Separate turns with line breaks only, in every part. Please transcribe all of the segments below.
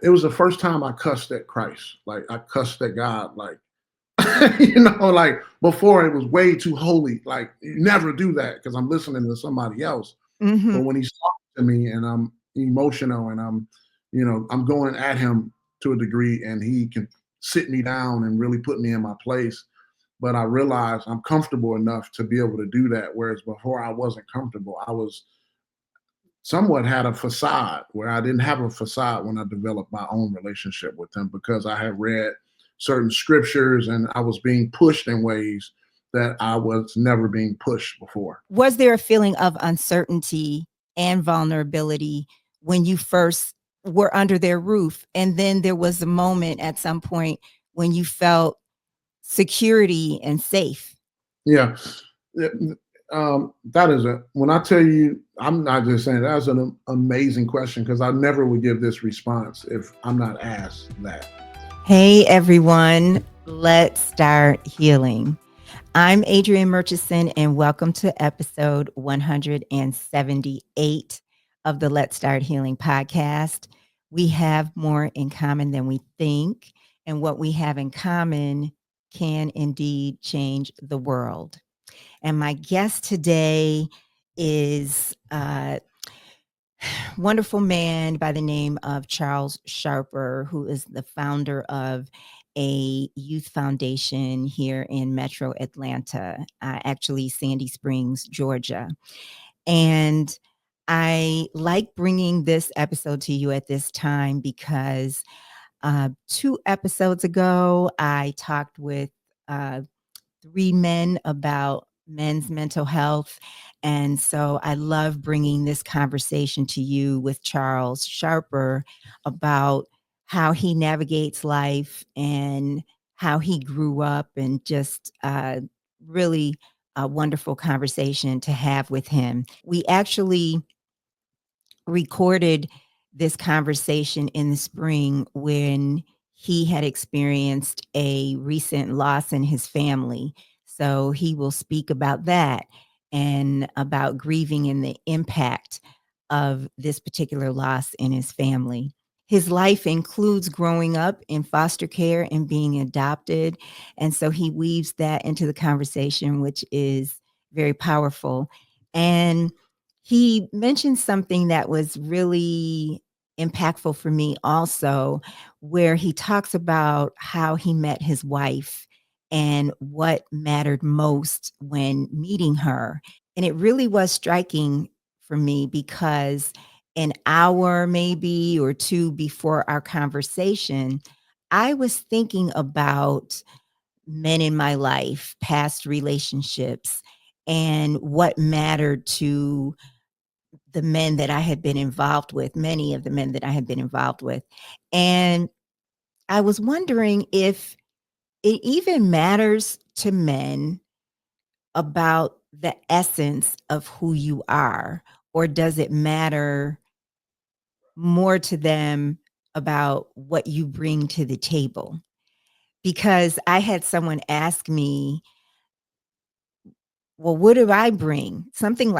it was the first time I cussed at Christ. Like I cussed at God. Like like before it was way too holy. Like you never do that because I'm listening to somebody else.
Mhm.
But when he's talking to me and I'm emotional and I'm going at him to a degree and he can sit me down and really put me in my place. But I realize I'm comfortable enough to be able to do that. Whereas before I wasn't comfortable. I was somewhat had a facade where I didn't have a facade when I developed my own relationship with him because I had read certain scriptures and I was being pushed in ways that I was never being pushed before.
Was there a feeling of uncertainty and vulnerability when you first were under their roof? And then there was a moment at some point when you felt security and safe?
Yeah. That is when I tell you, I'm not just saying that's an amazing question because I never would give this response if I'm not asked that.
Hey, everyone. Let's start healing. I'm Adrienne Murchison, and welcome to episode 178 of the Let's Start Healing podcast. We have more in common than we think, and what we have in common can indeed change the world. And my guest today is a wonderful man by the name of Charles Sharper, who is the founder of a youth foundation here in Metro Atlanta, actually Sandy Springs, Georgia. And I like bringing this episode to you at this time because 2 episodes ago, I talked with uh, 3 men about men's mental health. And so I love bringing this conversation to you with Charles Sharper about how he navigates life and how he grew up, and just really a wonderful conversation to have with him. We actually recorded this conversation in the spring when he had experienced a recent loss in his family. So he will speak about that and about grieving and the impact of this particular loss in his family. His life includes growing up in foster care and being adopted. And so he weaves that into the conversation, which is very powerful. And he mentioned something that was really impactful for me also, where he talks about how he met his wife and what mattered most when meeting her. And it really was striking for me because an hour, maybe, or two before our conversation, I was thinking about men in my life, past relationships, and what mattered to the men that I had been involved with, many of the men that I had been involved with. And I was wondering if it even matters to men about the essence of who you are, or does it matter more to them about what you bring to the table? Because I had someone ask me, well, what do I bring? Something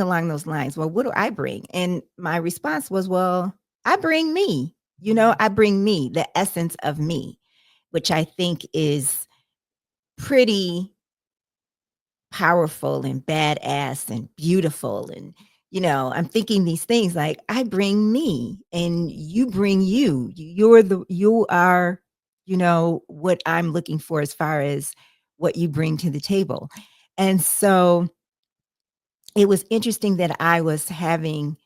along those lines. Well, what do I bring? And my response was, well, I bring me. I bring me, the essence of me, which I think is pretty powerful and badass and beautiful. And, I'm thinking these things like I bring me and you bring you. You are, what I'm looking for as far as what you bring to the table. And so it was interesting that I was having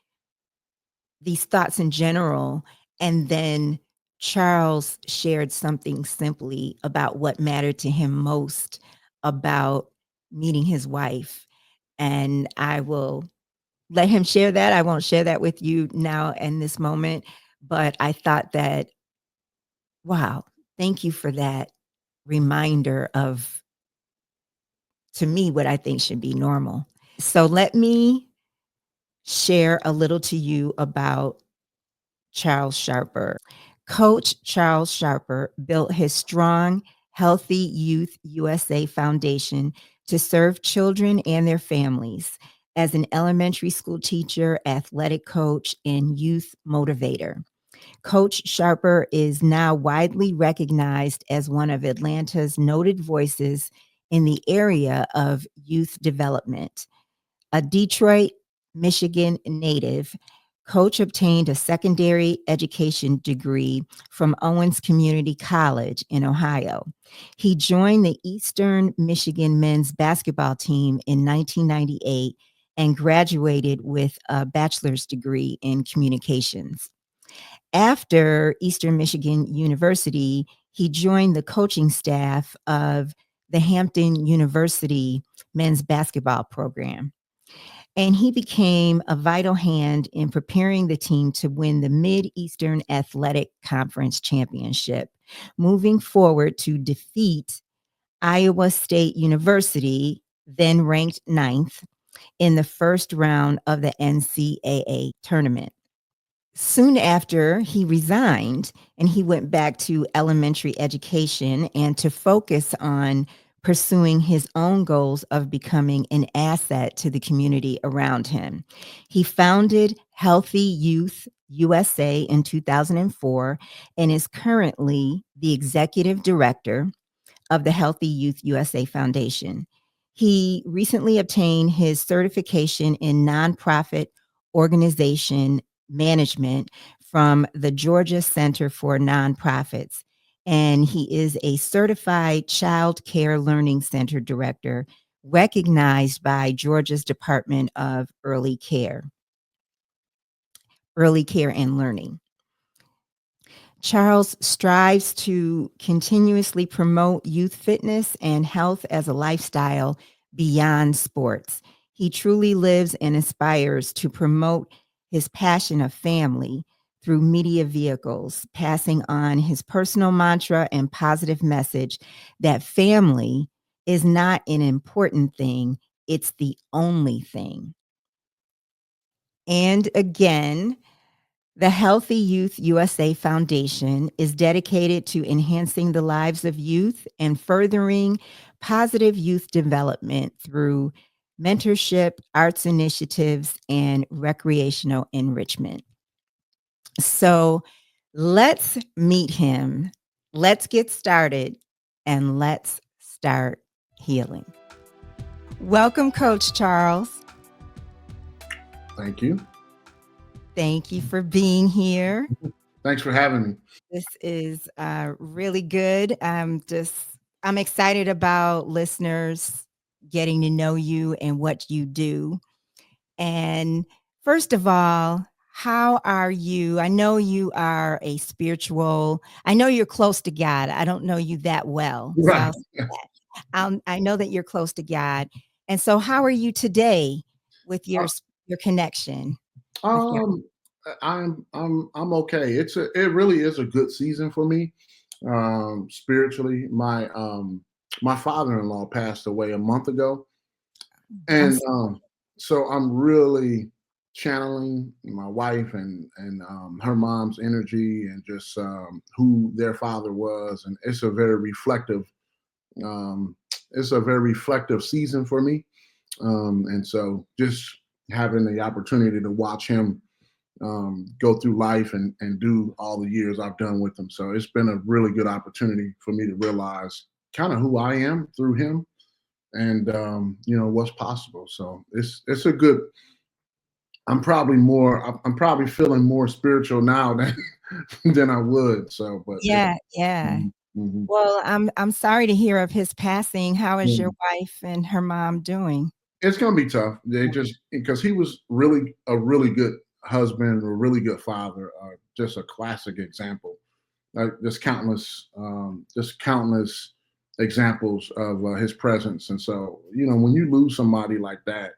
these thoughts in general, and then Charles shared something simply about what mattered to him most about meeting his wife. And I will let him share that. I won't share that with you now in this moment, but I thought that, wow, thank you for that reminder of, to me, what I think should be normal. So let me share a little to you about Charles Sharper. Coach Charles Sharper built his strong, Healthy Youth USA Foundation to serve children and their families as an elementary school teacher, athletic coach, and youth motivator. Coach Sharper is now widely recognized as one of Atlanta's noted voices in the area of youth development. A Detroit, Michigan native, Coach obtained a secondary education degree from Owens Community College in Ohio. He joined the Eastern Michigan men's basketball team in 1998 and graduated with a bachelor's degree in communications. After Eastern Michigan University, he joined the coaching staff of the Hampton University men's basketball program. And he became a vital hand in preparing the team to win the Mid-Eastern Athletic Conference Championship, moving forward to defeat Iowa State University, then ranked ninth, in the first round of the NCAA tournament. Soon after, he resigned and he went back to elementary education and to focus on pursuing his own goals of becoming an asset to the community around him. He founded Healthy Youth USA in 2004 and is currently the executive director of the Healthy Youth USA Foundation. He recently obtained his certification in nonprofit organization management from the Georgia Center for Nonprofits. And he is a certified child care learning center director recognized by Georgia's Department of Early Care and Learning. Charles strives to continuously promote youth fitness and health as a lifestyle beyond sports. He truly lives and aspires to promote his passion of family through media vehicles, passing on his personal mantra and positive message that family is not an important thing, it's the only thing. And again, the Healthy Youth USA Foundation is dedicated to enhancing the lives of youth and furthering positive youth development through mentorship, arts initiatives, and recreational enrichment. So let's meet him. Let's get started and let's start healing. Welcome, Coach Charles.
Thank you.
Thank you for being here.
Thanks for having me.
This is really good. I'm excited about listeners getting to know you and what you do. And first of all, how are you? I know you are a spiritual, I know you're close to God. I don't know you that well. So
Right.
I know that you're close to God. And so how are you today with
Uh,
your connection with God?
Um, I'm okay. It really is a good season for me. Spiritually, my father-in-law passed away a month ago,
I'm
and so I'm really channeling my wife and her mom's energy and just who their father was, and um, it's a very reflective season for me. And so just having the opportunity to watch him go through life and do all the years I've done with him. So it's been a really good opportunity for me to realize kind of who I am through him and what's possible. So it's a good. I'm probably feeling more spiritual now than than I would. So, but it's
Yeah, yeah.
mhm, mhm,
Well, I'm sorry to hear of his passing. How is your
mhm.
wife and her mom doing?
It's gonna be tough. They just because he was really a really good husband, a really good father, just a classic example. Like there's countless examples of his presence, and so when you lose somebody like that,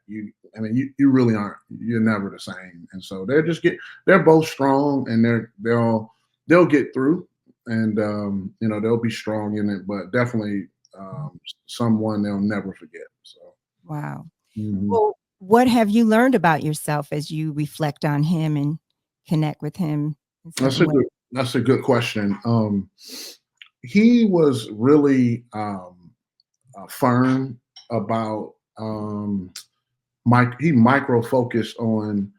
I mean, you really aren't. You're never the same, and so they're both strong, and they'll get through, and they'll be strong in it, but definitely someone they'll never forget. So.
Wow.
Mhm.
Well, what have you learned about yourself as you reflect on him and connect with him in
That's
certain
a
ways?
good question. He was really firm about he micro focused on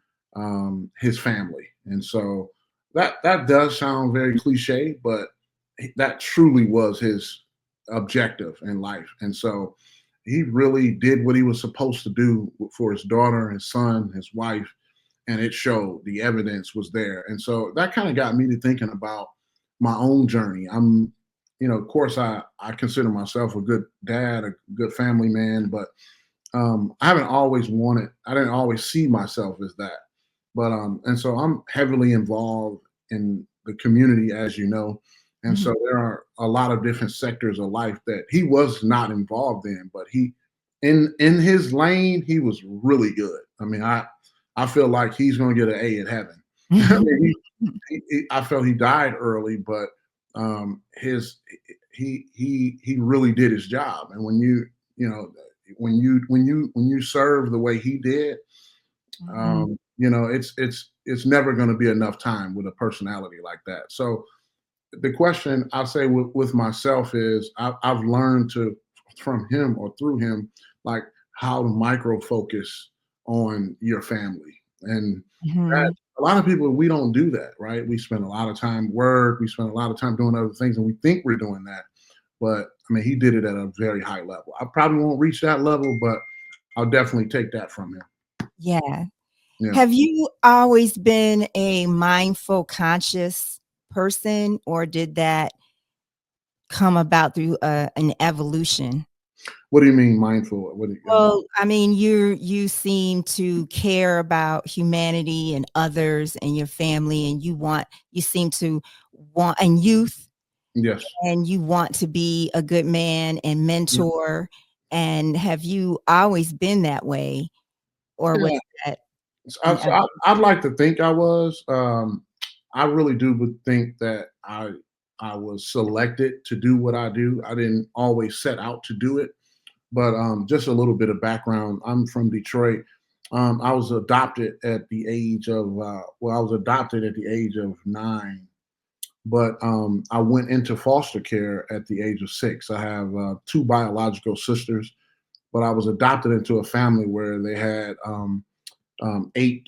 his family, and so That does sound very cliche, but that truly was his objective in life. And so he really did what he was supposed to do for his daughter, his son, his wife, and it showed. The evidence was there. And so that kind of got me to thinking about my own journey. Of course, I consider myself a good dad, a good family man, but I didn't always see myself as that. But and so I'm heavily involved in the community, as you know. And
Mhm.
so there are a lot of different sectors of life that he was not involved in, but in his lane, he was really good. I mean, I feel like he's gonna get an A in heaven. I mean, I felt he died early, but his he really did his job. And you know when you serve the way he did,
Mhm.
it's never going to be enough time with a personality like that. So the question I say with myself is I've learned to from him or through him, like how to micro focus on your family. And that
Mhm.
a lot of people, we don't do that, right? We spend a lot of time work, we spend a lot of time doing other things, and we think we're doing that. But I mean, he did it at a very high level. I probably won't reach that level, but I'll definitely take that from him.
Yeah.
Yeah.
Have you always been a mindful, conscious person, or did that come about through, an evolution?
What do you mean mindful? What do you,
Well, I mean, you seem to care about humanity and others and your family, and you seem to want and youth,
yes.
and you want to be a good man and
Yeah.
mentor, and have you always been that way, or was
Yeah.
that
I,
an
so
ev
I'd like to think I was. I really do think that I was selected to do what I do. I didn't always set out to do it, but just a little bit of background. I'm from Detroit. I was adopted at the age of I was adopted at the age of 9, but I went into foster care at the age of 6. I have two biological sisters, but I was adopted into a family where they had eight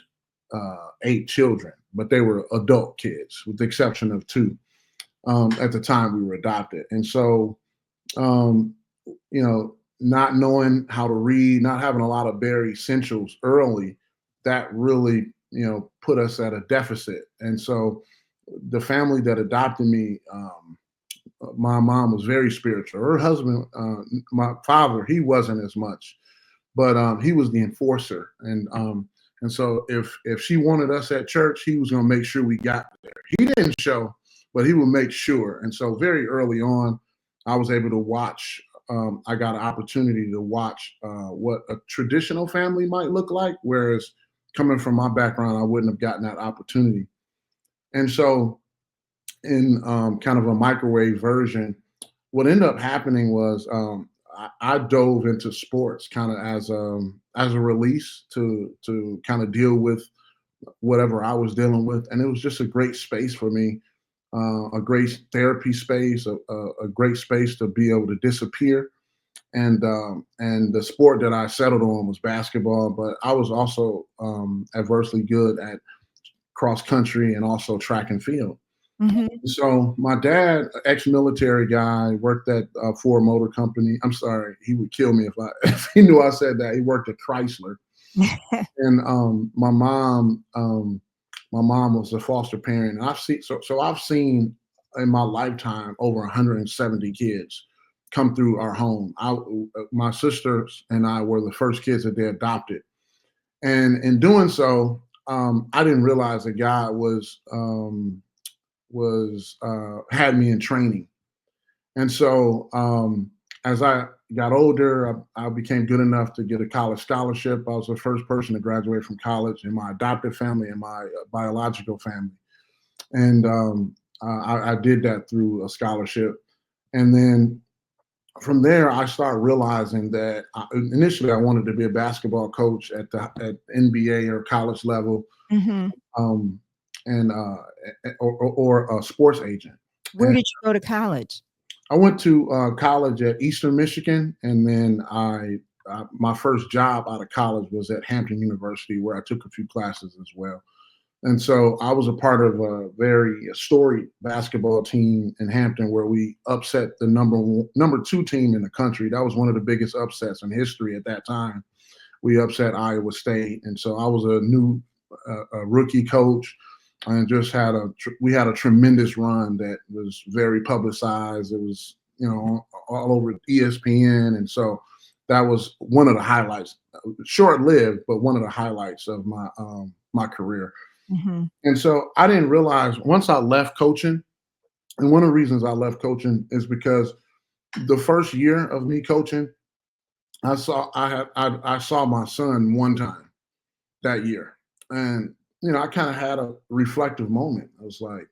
8 children, but they were adult kids, with the exception of 2 at the time we were adopted. And so, um, not knowing how to read, not having a lot of bare essentials early, that really, put us at a deficit. And so, the family that adopted me, my mom was very spiritual. Her husband, my father, he wasn't as much, but he was the enforcer, and so if she wanted us at church, he was going to make sure we got there. He didn't show, but he would make sure. And so very early on, I was able to watch. I got an opportunity to watch what a traditional family might look like, whereas coming from my background, I wouldn't have gotten that opportunity. And so, in kind of a microwave version, what ended up happening was I dove into sports kind of as a release to kind of deal with whatever I was dealing with, and it was just a great space for me, a great therapy space, a great space to be able to disappear. And the sport that I settled on was basketball, but I was also adversely good at cross country and also track and field.
Mhm.
So my dad, ex-military guy, worked at a Ford Motor Company. I'm sorry, he would kill me if I if he knew I said that. He worked at Chrysler, and my mom was a foster parent. And I've seen in my lifetime over 170 kids come through our home. My sisters and I were the first kids that they adopted, and in doing so, I didn't realize that God was had me in training. And so as I got older, I became good enough to get a college scholarship. I was the first person to graduate from college in my adopted family and my biological family. And I did that through a scholarship. And then from there, I started realizing that initially I wanted to be a basketball coach at NBA or college level,
Mhm.
um, and or a sports agent.
Where
And
did you go to college?
I went to college at Eastern Michigan, and then my first job out of college was at Hampton University, where I took a few classes as well. And so I was a part of a very storied basketball team in Hampton where we upset the number two team in the country. That was one of the biggest upsets in history at that time. We upset Iowa State, and so I was a rookie coach, and just we had a tremendous run that was very publicized. It was all over ESPN, and so that was one of the highlights. Short lived, but one of the highlights of my career.
Mhm.
And so I didn't realize once I left coaching, and one of the reasons I left coaching is because the first year of me coaching, I saw my son one time that year, and I kind of had a reflective moment. I was like,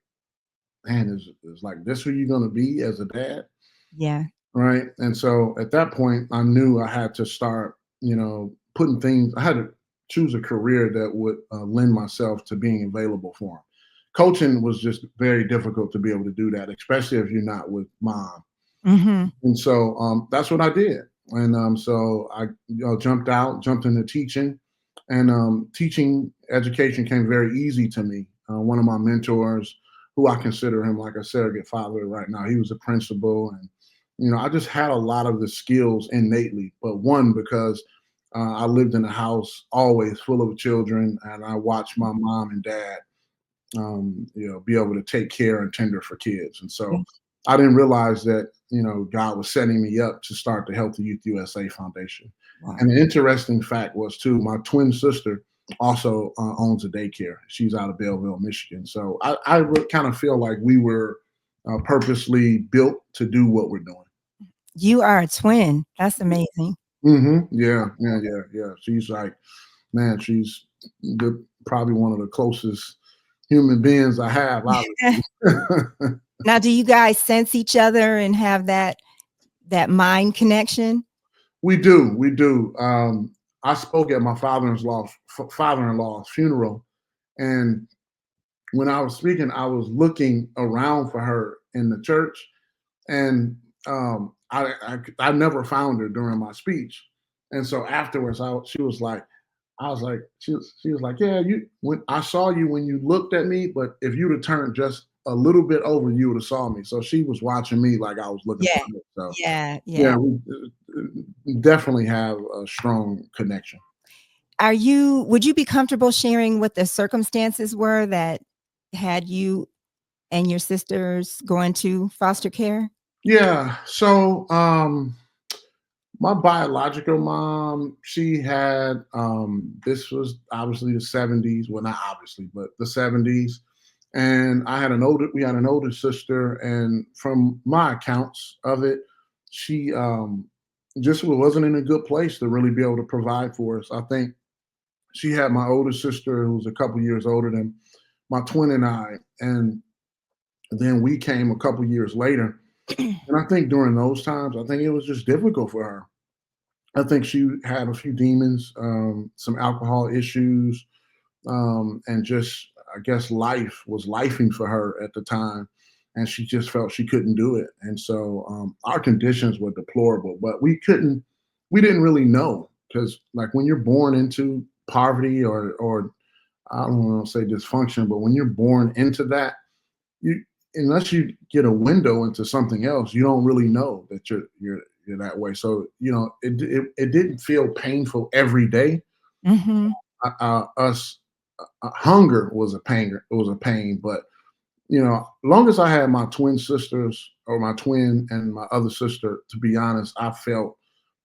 man, is like this who you're gonna be as a dad,
Yeah.
right? And so at that point, I knew I had to start, putting things. I had to choose a career that would lend myself to being available for him. Coaching was just very difficult to be able to do that, especially if you're not with mom.
Mhm.
And so that's what I did. And so I jumped into teaching, and teaching education came very easy to me. One of my mentors, who I consider him like a surrogate father right now, he was a principal, and I just had a lot of the skills innately. But one, because I lived in a house always full of children, and I watched my mom and dad be able to take care and tender for kids. And so
Yes.
I didn't realize that, God was setting me up to start the Healthy Youth USA Foundation.
Wow.
And the interesting fact was too, my twin sister also owns a daycare. She's out of Belleville, Michigan. So I kind of feel like we were purposely built to do what we're doing.
You are a twin. That's amazing.
Yeah, yeah, yeah, yeah. She's like, man, she's probably one of the closest human beings I have, obviously.
Now, do you guys sense each other and have that mind connection?
We do, we do. I spoke at my father-in-law's funeral, and when I was speaking, I was looking around for her in the church, and I never found her during my speech, and so afterwards, she was like, I was like, she was like, yeah, when I saw you when you looked at me, but if you'd have turned just a little bit over, you would have saw me. So she was watching me like I was looking
Yeah.
for her. So
Yeah, yeah.
yeah, we definitely have a strong connection.
Would you be comfortable sharing what the circumstances were that had you and your sisters going to foster care?
Yeah. So my biological mom, she had this was obviously the 70s. Well, not obviously, but the 70s. And we had an older sister, and from my accounts of it, she just wasn't in a good place to really be able to provide for us. I think she had my older sister who was a couple years older than my twin and I, and then we came a couple years later. And I think during those times, I think it was just difficult for her. I think she had a few demons, some alcohol issues, and just I guess life was lifing for her at the time, and she just felt she couldn't do it. And so our conditions were deplorable, but we didn't really know because like when you're born into poverty or I don't want to say dysfunction, but when you're born into that, you unless you get a window into something else, you don't really know that you're that way. So it didn't feel painful every day.
Mhm.
Us hunger was a pain. It was a pain, but long as I had my twin sisters or my twin and my other sister, to be honest, I felt.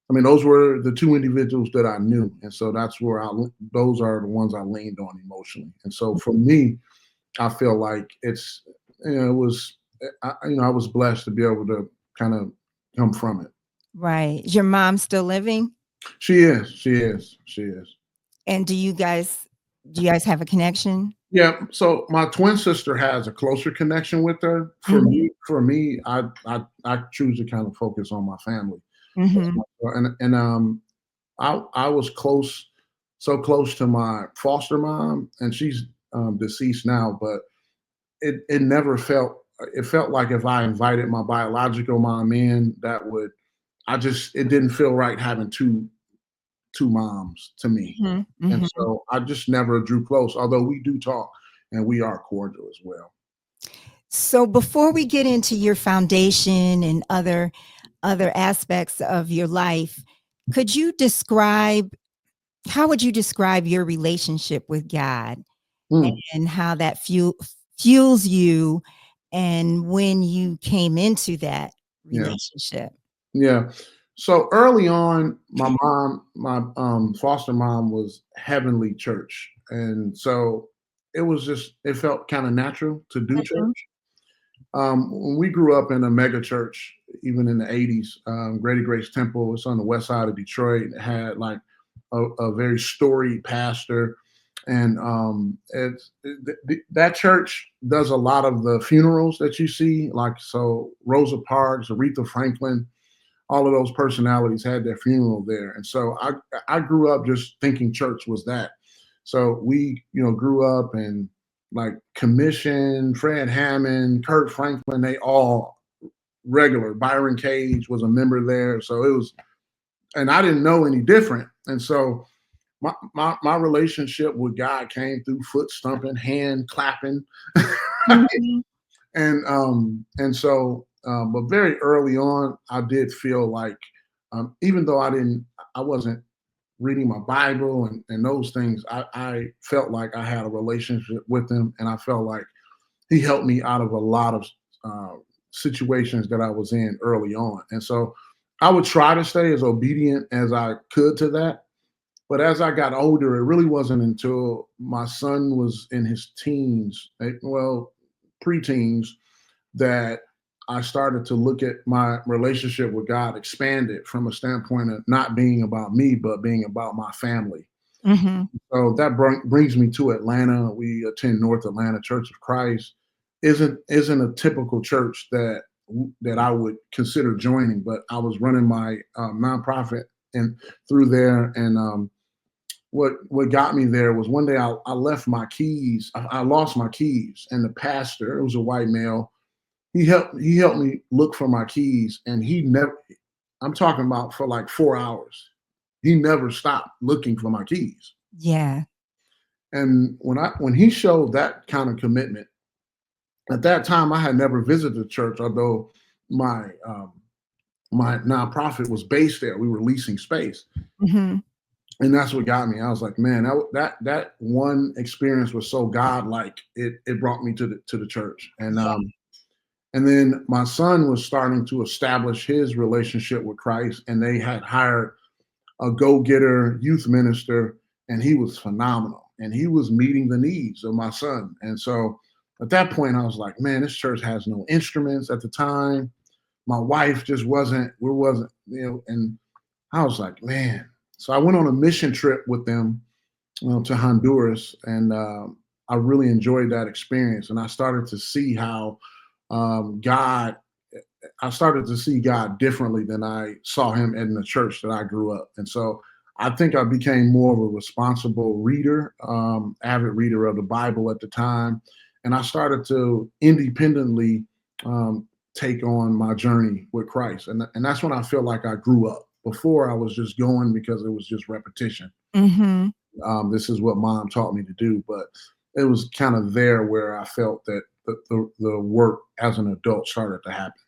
I mean, those were the two individuals that I knew, and so those are the ones I leaned on emotionally. And so for me, I feel like it was I was blessed to be able to kind of come from it.
Right. Is your mom still living?
She is.
And do you guys have a connection?
Yeah, so my twin sister has a closer connection with her.
Mhm.
I choose to kind of focus on my family.
Mhm.
And I was so close to my foster mom, and she's deceased now, but it never felt it felt like if I invited my biological mom in, it didn't feel right having two moms to me.
Mhm.
And
Mhm.
so I just never drew close, although we do talk. and we are cordial as well.
So before we get into your foundation and other aspects of your life, could you describe how would you describe your relationship with God
Mm,
and how that fuels you and when you came into that
yeah,
relationship?
yeah. So early on, my foster mom was Heavenly Church, and so it felt kind of natural to do
Mhm.
church. When we grew up in a mega church, even in the '80s, Grady Grace Temple, it's on the west side of Detroit. It had like a very storied pastor, and that church does a lot of the funerals that you see, like so Rosa Parks, Aretha Franklin, all of those personalities had their funeral there, and so I grew up just thinking church was that. So we grew up and like Commission, Fred Hammond, Kurt Franklin, they all regular. Byron Cage was a member there, so it was, and I didn't know any different, and so my relationship with God came through foot stumping, hand clapping,
Mhm.
and so but very early on I did feel like even though I wasn't reading my Bible and those things, I felt like I had a relationship with him, and I felt like he helped me out of a lot of uh, situations that I was in early on, and so I would try to stay as obedient as I could to that. But as I got older, it really wasn't until my son was in his teens, well, preteens, that I started to look at my relationship with God expanded from a standpoint of not being about me, but being about my family.
Mhm.
So that brings me to Atlanta. We attend North Atlanta Church of Christ. Isn't a typical church that I would consider joining, but I was running my nonprofit and through there, and what got me there was one day I left my keys. I lost my keys, and the pastor, it was a white male, he helped me look for my keys, and he never. I'm talking about for like 4 hours. He never stopped looking for my keys.
Yeah.
And when he showed that kind of commitment, at that time I had never visited the church, although my nonprofit was based there. We were leasing space,
Mhm.
and that's what got me. I was like, man, that one experience was so godlike. It brought me to the church,
Yeah.
and then my son was starting to establish his relationship with Christ, and they had hired a go-getter youth minister, and he was phenomenal, and he was meeting the needs of my son. And so at that point I was like, man, this church has no instruments at the time. My wife just wasn't, and I was like, man. So I went on a mission trip with them to Honduras, and I really enjoyed that experience, and I started to see how God I started to see God differently than I saw him in the church that I grew up. And so I think I became more of a responsible reader, avid reader of the Bible at the time. And I started to independently take on my journey with Christ. And that's when I feel like I grew up. Before I was just going because it was just repetition.
Mhm.
This is what mom taught me to do. But it was kind of there where I felt that the work as an adult started to happen.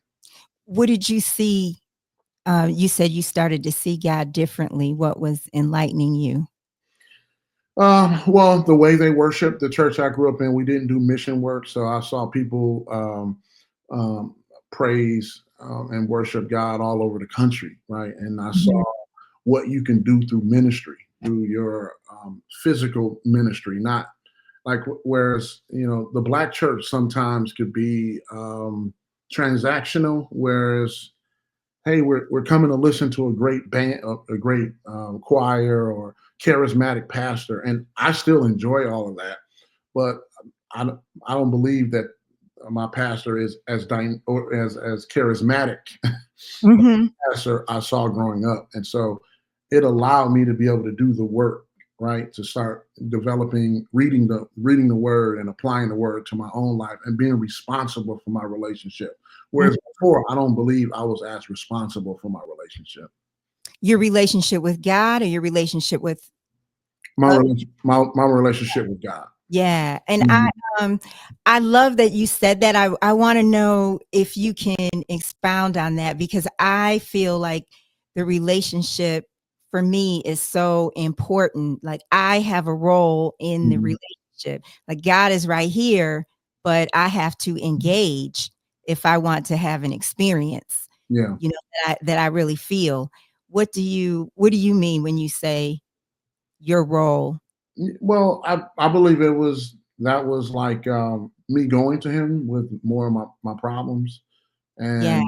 What did you see? You said you started to see God differently. What was enlightening you?
Well, the way they worship, the church I grew up in, we didn't do mission work, so I saw people um, praise and worship God all over the country, right? And I saw
Mhm.
what you can do through ministry, through your physical ministry, not like whereas the black church sometimes could be transactional, whereas hey, we're coming to listen to a great band, a great choir or charismatic pastor, and I still enjoy all of that. But I don't- I don't believe that my pastor is or as charismatic
Mhm.
pastor I saw growing up, and so it allowed me to be able to do the work, right? To start developing, reading the word and applying the word to my own life and being responsible for my relationship.
Mhm.
Whereas before, I don't believe I was as responsible for my relationship.
Your relationship with God or your relationship with
My
others?
relation, my relationship with God.
Yeah, and
Mhm.
um, I love that you said that. I wanna know if you can expound on that because I feel like the relationship for me is so important. Like, I have a role in the
Mhm.
relationship. Like, God is right here, but I have to engage if I want to have an experience,
Yeah.
that I really feel. What do you mean when you say your role?
Well, I believe that was like me going to him with more of my problems.
Yeah.
And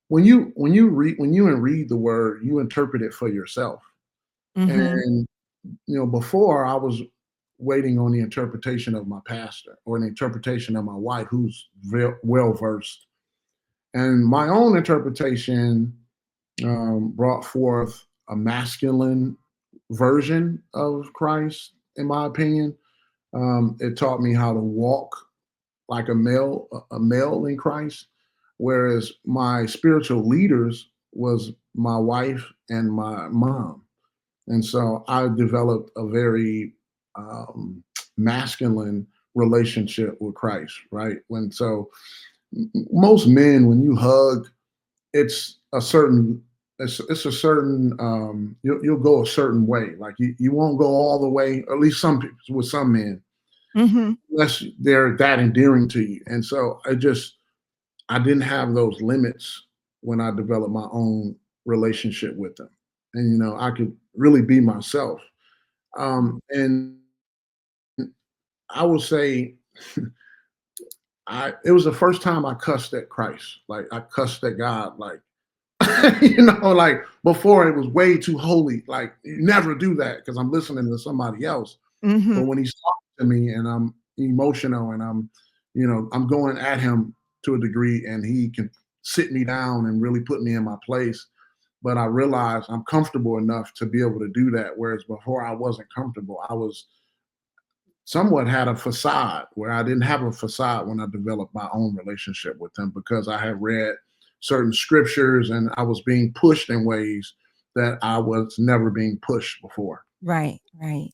when you read the word, you interpret it for yourself.
Mhm.
And before I was waiting on the interpretation of my pastor or the interpretation of my wife, who's well versed. And my own interpretation brought forth a masculine version of Christ, in my opinion. It taught me how to walk like a male in Christ, whereas my spiritual leaders was my wife and my mom. And so I developed a very masculine relationship with Christ, right? Most men, when you hug, it's a certain it's a certain you'll go a certain way. Like you won't go all the way, at least some people with some men,
Mhm.
unless they're that endearing to you. And so I didn't have those limits when I developed my own relationship with them. And I could really be myself. And I would say I it was the first time I cussed at Christ. Like I cussed at God. Like like before it was way too holy. Like you never do that because I'm listening to somebody else.
Mhm.
But when he's talking to me and I'm emotional and I'm going at him to a degree and he can sit me down and really put me in my place. But I realize I'm comfortable enough to be able to do that. Whereas before I wasn't comfortable. I was somewhat had a facade where I didn't have a facade when I developed my own relationship with him because I had read certain scriptures and I was being pushed in ways that I was never being pushed before.
Right, right.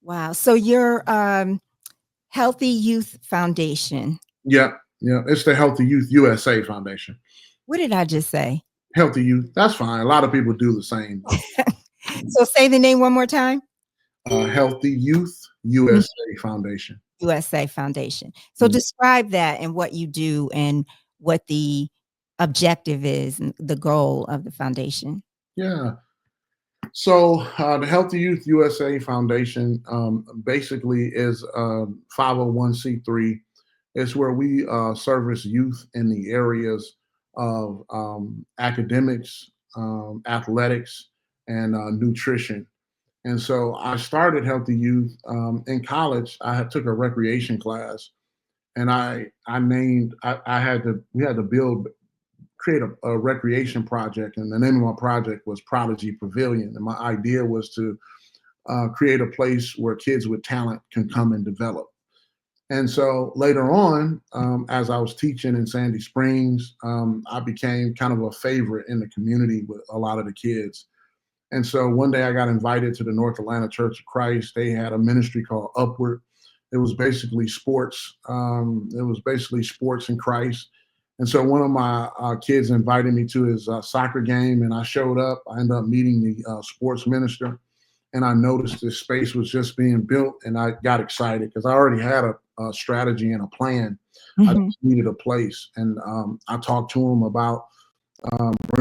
Wow. So your Healthy Youth Foundation.
Yeah, yeah. It's the Healthy Youth USA Foundation.
What did I just say?
Healthy Youth, that's fine. A lot of people do the same though.
So say the name one more time.
Healthy Youth
Mhm.
USA Foundation.
USA Foundation. So
Mm,
describe that and what you do and what the objective is and the goal of the foundation.
yeah. So the Healthy Youth USA Foundation basically is 501c3. It's where we service youth in the areas of academics, athletics, and nutrition. And so I started Healthy Youth in college. Took a recreation class, and I had to we had to create a recreation project, and the name of my project was Prodigy Pavilion. And my idea was to create a place where kids with talent can come and develop. And so later on, as I was teaching in Sandy Springs, I became kind of a favorite in the community with a lot of the kids. And so one day I got invited to the North Atlanta Church of Christ. They had a ministry called Upward. It was basically sports. It was basically sports in Christ. And so one of my kids invited me to his soccer game, and I showed up. I ended up meeting the sports minister, and I noticed this space was just being built, and I got excited because I already had a strategy and a plan. I
Mhm.
just needed a place, and I talked to him about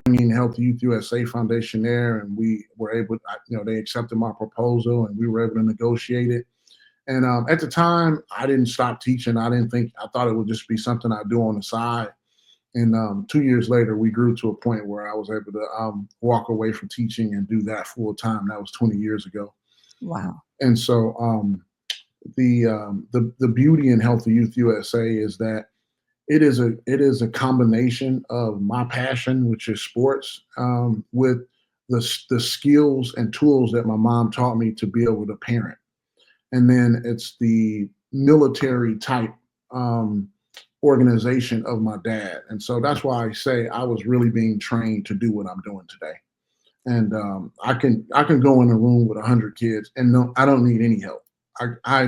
bringing Healthy Youth USA Foundation there, and we were able, they accepted my proposal, and we were able to negotiate it. And at the time, I didn't stop teaching. I thought it would just be something I do on the side. And 2 years later, we grew to a point where I was able to walk away from teaching and do that full time. That was 20 years ago.
Wow.
And so the beauty in Healthy Youth USA is that it is a combination of my passion, which is sports, with the skills and tools that my mom taught me to be able to parent, and then it's the military type um, organization of my dad, and so that's why I say I was really being trained to do what I'm doing today. And I can go in a room with 100 kids, and no, I don't need any help. I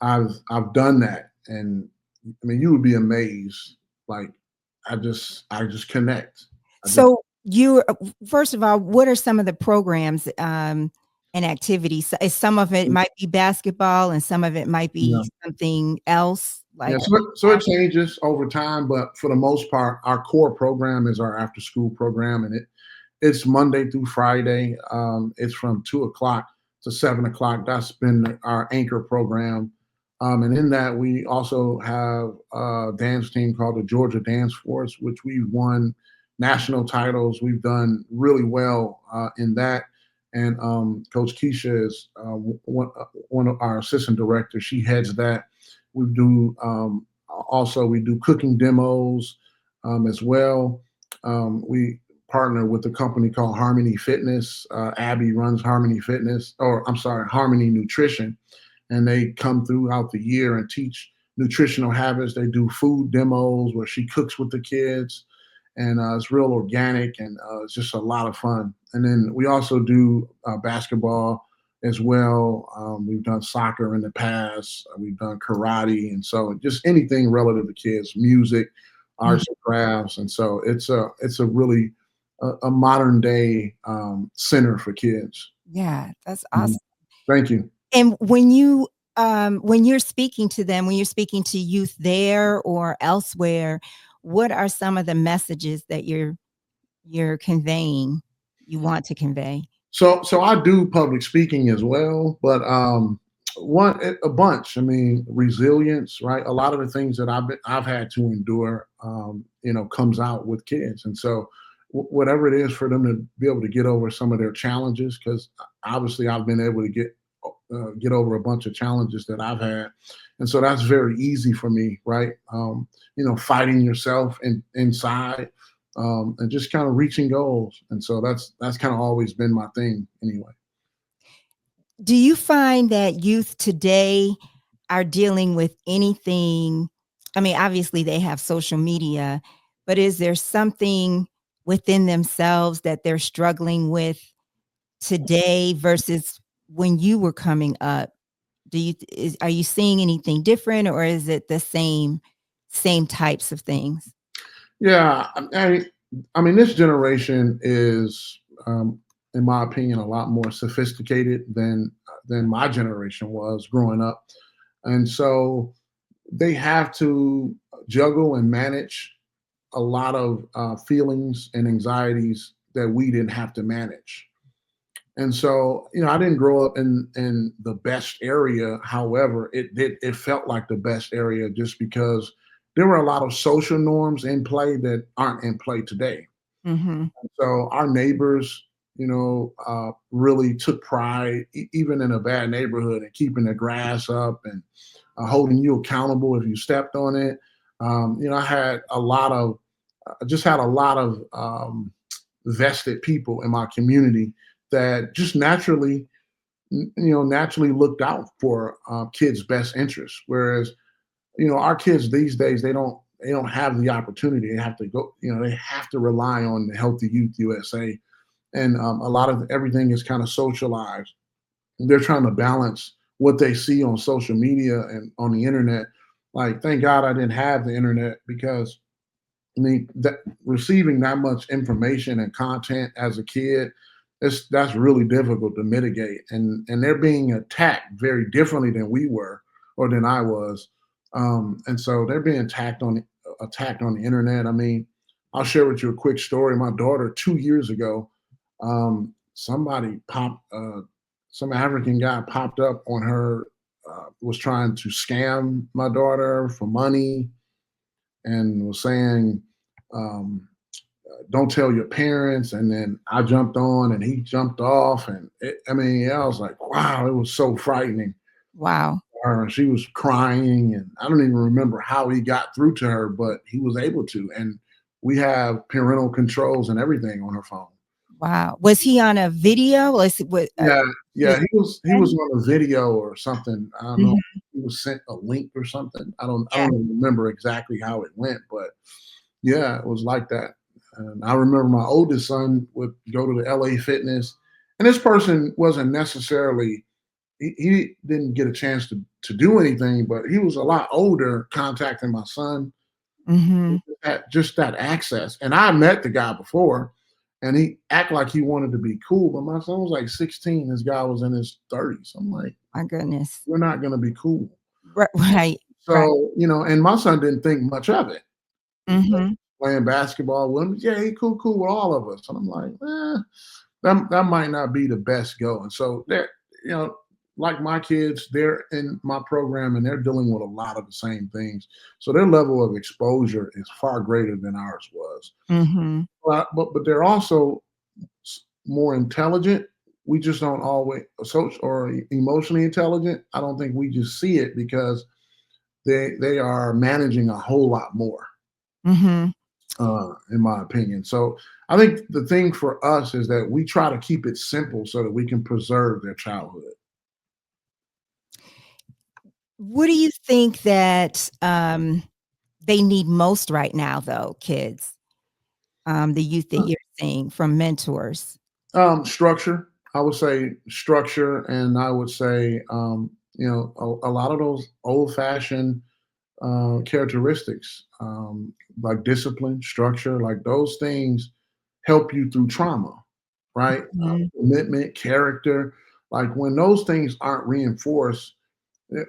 I've done that, and I mean, you would be amazed. Like, I just connect. I just
So you first of all, what are some of the programs, and activities? Some of it might be basketball and some of it might
yeah.
be something else
Yeah,
like
so it changes over time, but for the most part, our core program is our after school program, and it's Monday through Friday. It's from 2 o'clock to 7 o'clock. That's been our anchor program. And in that, we also have a dance team called the Georgia Dance Force, which we've won national titles. We've done really well in that. And Coach Keisha is one of our assistant directors. She heads that. We do also we do cooking demos as well. We partner with a company called Harmony Fitness. Abby runs Harmony Fitness, or I'm sorry, Harmony Nutrition, and they come throughout the year and teach nutritional habits. They do food demos where she cooks with the kids, and it's real organic, and it's just a lot of fun. And then we also do basketball as well. We've done soccer in the past. We've done karate, and so just anything relative to kids, music,
Mhm.
arts and crafts, and so it's a really a modern day center for kids.
Yeah, that's
Mhm.
awesome.
Thank you.
And when you're speaking to them, when you're speaking to youth there or elsewhere, what are some of the messages that you're conveying, you want to convey?
So I do public speaking as well, but a bunch. I mean, resilience, right? A lot of the things that I've had to endure, comes out with kids, and so whatever it is for them to be able to get over some of their challenges, because obviously I've been able to get over a bunch of challenges that I've had, and so that's very easy for me, right? Fighting yourself inside, and just kind of reaching goals. And so that's kind of always been my thing anyway.
Do you find that youth today are dealing with anything? I mean, obviously they have social media, but is there something within themselves that they're struggling with today versus when you were coming up? Are you seeing anything different or is it the same types of things?
Yeah, I mean, this generation is, in my opinion, a lot more sophisticated than my generation was growing up, and so they have to juggle and manage a lot of feelings and anxieties that we didn't have to manage. And so, I didn't grow up in the best area. However, it felt like the best area just because there were a lot of social norms in play that aren't in play today.
Mhm.
So our neighbors, really took pride, even in a bad neighborhood, and keeping the grass up and holding you accountable if you stepped on it. I had a lot of, I just had a lot of vested people in my community that just naturally looked out for kids' best interests. Whereas, our kids these days, they don't have the opportunity. They have to go, they have to rely on the Healthy Youth USA, and a lot of everything is kind of socialized. They're trying to balance what they see on social media and on the internet. Like, thank God I didn't have the internet, because I mean, that receiving that much information and content as a kid, that's really difficult to mitigate. And they're being attacked very differently than we were, or than I was. And so they're being attacked on the internet. I mean, I'll share with you a quick story. My daughter, 2 years ago, somebody some African guy popped up on her, was trying to scam my daughter for money, and was saying, um, "Don't tell your parents." And then I jumped on, and he jumped off, and I was like, "Wow!" It was so frightening.
Wow.
Her, she was crying, and I don't even remember how he got through to her, but he was able to. And we have parental controls and everything on her phone.
Wow. Was he on a video? Was it what,
Yeah,
was
yeah, he was on a video or something. I don't know.
Mhm.
He was sent a link or something. I
Yeah.
don't even remember exactly how it went, but yeah, it was like that. And I remember my oldest son would go to the LA Fitness, and this person wasn't necessarily he didn't get a chance to do anything, but he was a lot older contacting my son,
Mhm.
at just that access. And I met the guy before, and he act like he wanted to be cool, but my son was like 16. This guy was in his 30s. I'm like,
My goodness.
we're not gonna be cool.
Right, right.
So, and my son didn't think much of it.
Mhm.
Playing basketball with him, yeah, he cool with all of us. And I'm like, that might not be the best go. And so they're, you know, like my kids, they're in my program and they're dealing with a lot of the same things. So their level of exposure is far greater than ours was.
Mhm.
But they're also more intelligent. We just don't always social or emotionally intelligent. I don't think we just see it because they are managing a whole lot more,
Mhm.
in my opinion. So I think the thing for us is that we try to keep it simple so that we can preserve their childhood.
What do you think that, they need most right now though, kids? The youth that you're seeing from mentors?
Structure, I would say structure, and I would say, a lot of those old fashioned characteristics, like discipline, structure, like those things help you through trauma, right?
Mhm.
Commitment, character, like when those things aren't reinforced.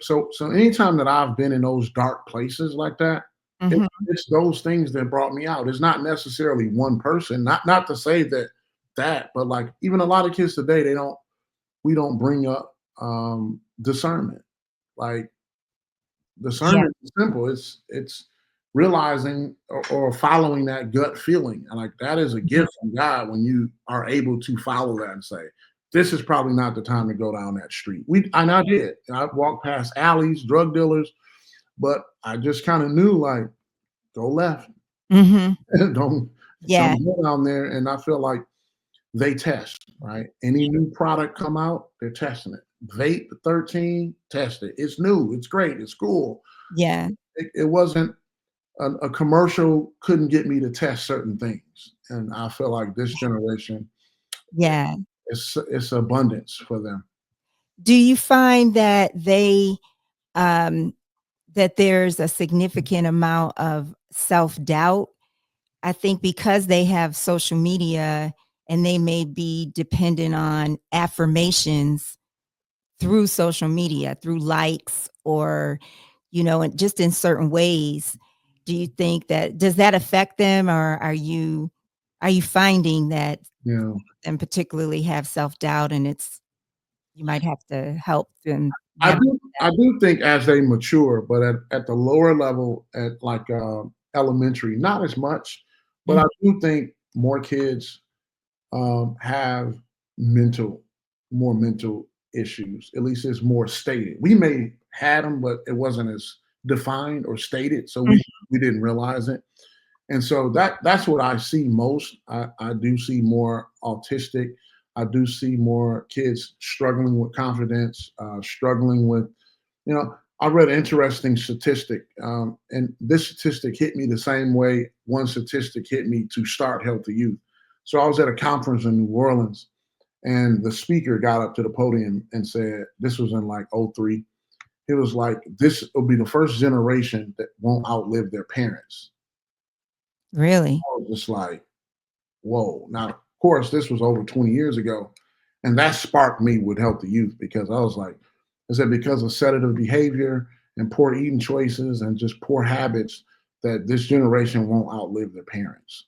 So anytime that I've been in those dark places like that,
Mhm.
it's those things that brought me out. It's not necessarily one person. Not to say that, but like even a lot of kids today, we don't bring up discernment. Like
Yeah.
discernment is simple. It's realizing or following that gut feeling. And like that is a
Mhm.
gift from God when you are able to follow that and say, this is probably not the time to go down that street. And I did. I walked past alleys, drug dealers, but I just kind of knew like go left.
Mhm.
don't
Yeah.
don't go down there. And I feel like they test, right? Any new product come out, they're testing it. Vape 13, test it. It's new, it's great, it's cool.
Yeah.
It wasn't a commercial couldn't get me to test certain things. And I feel like this generation,
Yeah.
it's abundance for them.
Do you find that um that there's a significant amount of self-doubt? I think because they have social media and they may be dependent on affirmations through social media, through likes or, and just in certain ways. Do you think that does that affect them or are you finding that
You know,
and particularly have self-doubt and it's you might have to help them
I
navigate
do I do think as they mature, but at the lower level, at like elementary, not as much. But
that.
I do think more kids have mental more mental issues. At least it's more stated. We may had them, but it wasn't as defined or stated, so
Mhm,
we didn't realize it. And so that's what I see most. I do see more autistic. I do see more kids struggling with confidence, struggling with, I read an interesting statistic, and this statistic hit me the same way one statistic hit me to start Healthy Youth. So I was at a conference in New Orleans, and the speaker got up to the podium and said, this was in like '03. It was like, this will be the first generation that won't outlive their parents.
really?
I was just like, whoa. Now, of course, this was over 20 years ago. And that sparked me with Healthy Youth because I was like, I said, because of sedative behavior and poor eating choices and just poor habits, that this generation won't outlive their parents.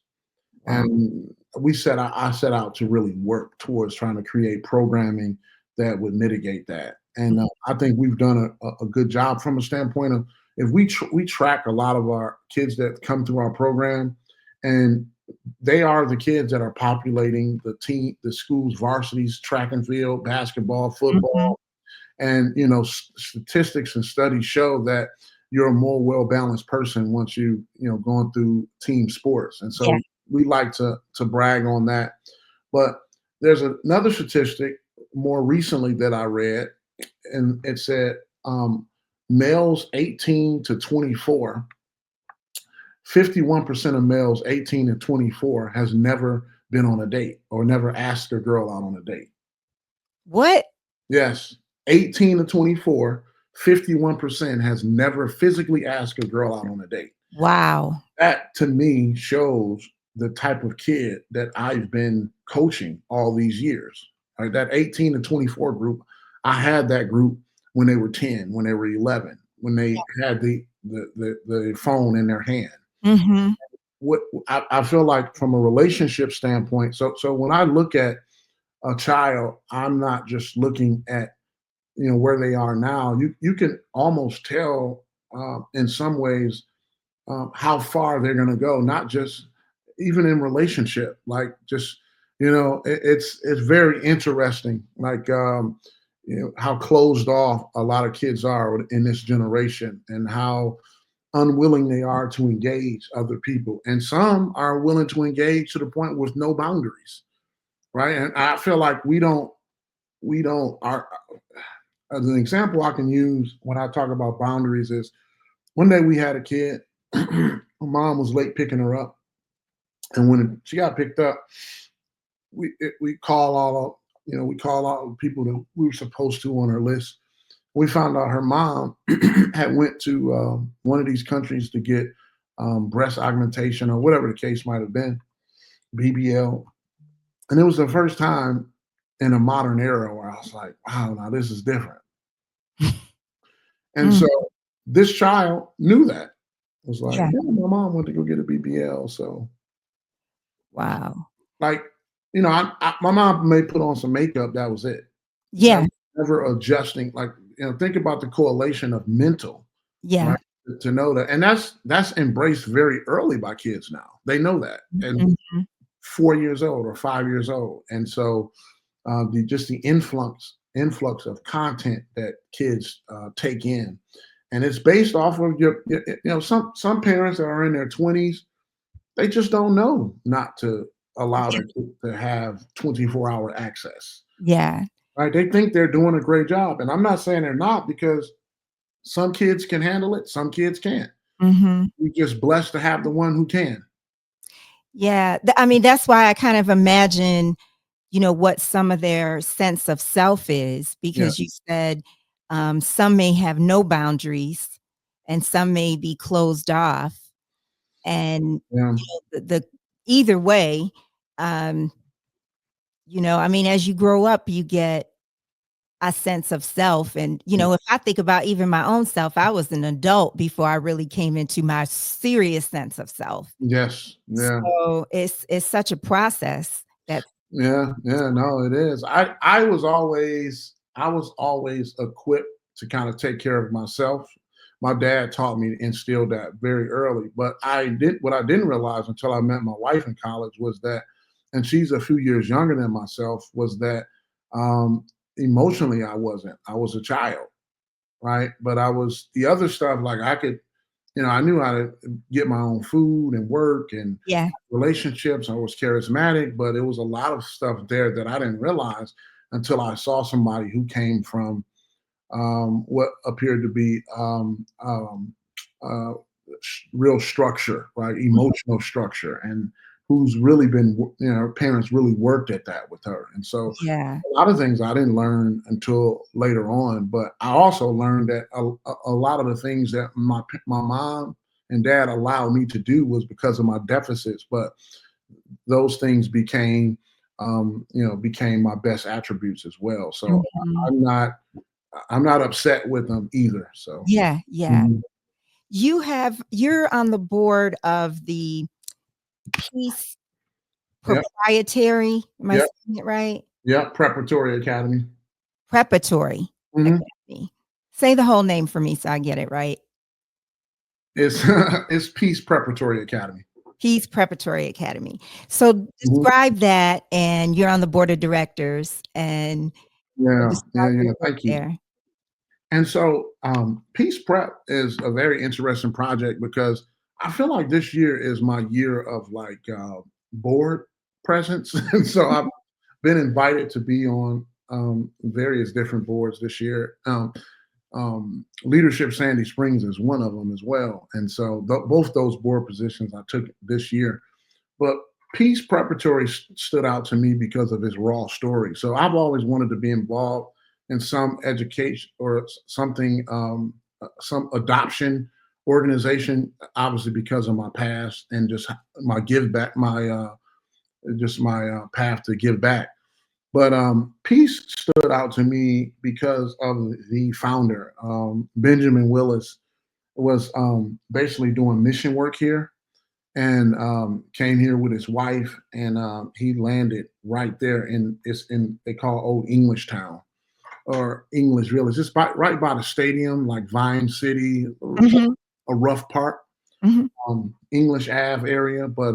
Wow.
And I set out to really work towards trying to create programming that would mitigate that. And I think we've done a good job from a standpoint of if we track a lot of our kids that come through our program, and they are the kids that are populating the school's varsities, track and field, basketball,
Mhm.
football, and statistics and studies show that you're a more well-balanced person once going through team sports. And
Yeah.
so we like to brag on that. But there's another statistic more recently that I read, and it said males 18 to 24, 51% of males 18 to 24 has never been on a date or never asked a girl out on a date.
What?
Yes. 18 to 24, 51% has never physically asked a girl out on a date.
Wow.
That to me shows the type of kid that I've been coaching all these years. Right? That 18 to 24 group, I had that group when they were 10, when they were 11, when they had the phone in their hand.
Mhm.
What I feel like from a relationship standpoint, so when I look at a child, I'm not just looking at where they are now. You can almost tell in some ways how far they're going to go, not just even in relationship, like just it's very interesting, like how closed off a lot of kids are in this generation, and how unwilling they are to engage other people, and some are willing to engage to the point with no boundaries, right? And I feel like we don't are as an example I can use when I talk about boundaries is one day we had a kid. Her mom was late picking her up, and when she got picked up, we call all we call all the people that we were supposed to on her list. We found out her mom had went to one of these countries to get breast augmentation or whatever the case might have been, BBL, and it was the first time in a modern era where I was like, wow, now this is different. And so
Mm.
this child knew that. It was like,
Yeah.
yeah, my mom went to go get a BBL. So,
Wow.
like, my mom may put on some makeup. That was it. Never,
Yeah.
never adjusting. Like, think about the correlation of mental,
Yeah.
right? To know that, and that's embraced very early by kids now. They know that, and
Mhm.
4 years old or 5 years old, and so the influx of content that kids take in, and it's based off of some parents that are in their 20s, they just don't know not to allow
Yeah.
their kid to have 24-hour access,
Yeah.
right? They think they're doing a great job, and I'm not saying they're not, because some kids can handle it, some kids can't.
Mhm.
We're just blessed to have the one who can.
Yeah. I mean, that's why I kind of imagine, what some of their sense of self is,
Yeah,
because you said, some may have no boundaries and some may be closed off. And,
yeah,
the either way, um, I mean, as you grow up, you get a sense of self. And, if I think about even my own self, I was an adult before I really came into my serious sense of self.
yes, yeah.
So it's such a process that.
Yeah, yeah, no, it is. I was always equipped to kind of take care of myself. My dad taught me to instill that very early, but what I didn't realize until I met my wife in college was that, and she's a few years younger than myself, was that um emotionally I wasn't. I was a child, right? But I was the other stuff, like I could, I knew how to get my own food and work and
Yeah.
relationships. I was charismatic, but it was a lot of stuff there that I didn't realize until I saw somebody who came from what appeared to be uh, real structure, right? Emotional structure, and who's really been, her parents really worked at that with her. And so
Yeah.
a lot of things I didn't learn until later on, but I also learned that a lot of the things that my mom and dad allowed me to do was because of my deficits, but those things became my best attributes as well. So
Mhm.
I'm not I'm not upset with them either. So
Yeah, yeah.
mhm.
You're on the board of the Peace
Yep,
Proprietary, am I
yep,
saying it right?
yep. Preparatory Academy.
Preparatory
Hmm.
Academy. Say the whole name for me so I get it right.
It's it's Peace Preparatory Academy.
Peace Preparatory Academy. So
Mhm.
describe that, and you're on the board of directors, and
Yeah, yeah,
describe your
yeah.
work
Thank you.
there.
And so, Peace Prep is a very interesting project because I feel like this year is my year of like board presence, and so I've been invited to be on various different boards this year. Leadership Sandy Springs is one of them as well, and so both those board positions I took this year. But Peace Preparatory stood out to me because of its raw story. So I've always wanted to be involved in some education or something, some adoption organization, obviously because of my past and just my give back, my just my path to give back. But peace stood out to me because of the founder, Benjamin Willis, was basically doing mission work here and came here with his wife, and he landed right there in it's in they call Old English Town or English Village, just right by the stadium, like Vine City,
Mhm,
a rough part,
mhm.
English Ave area. But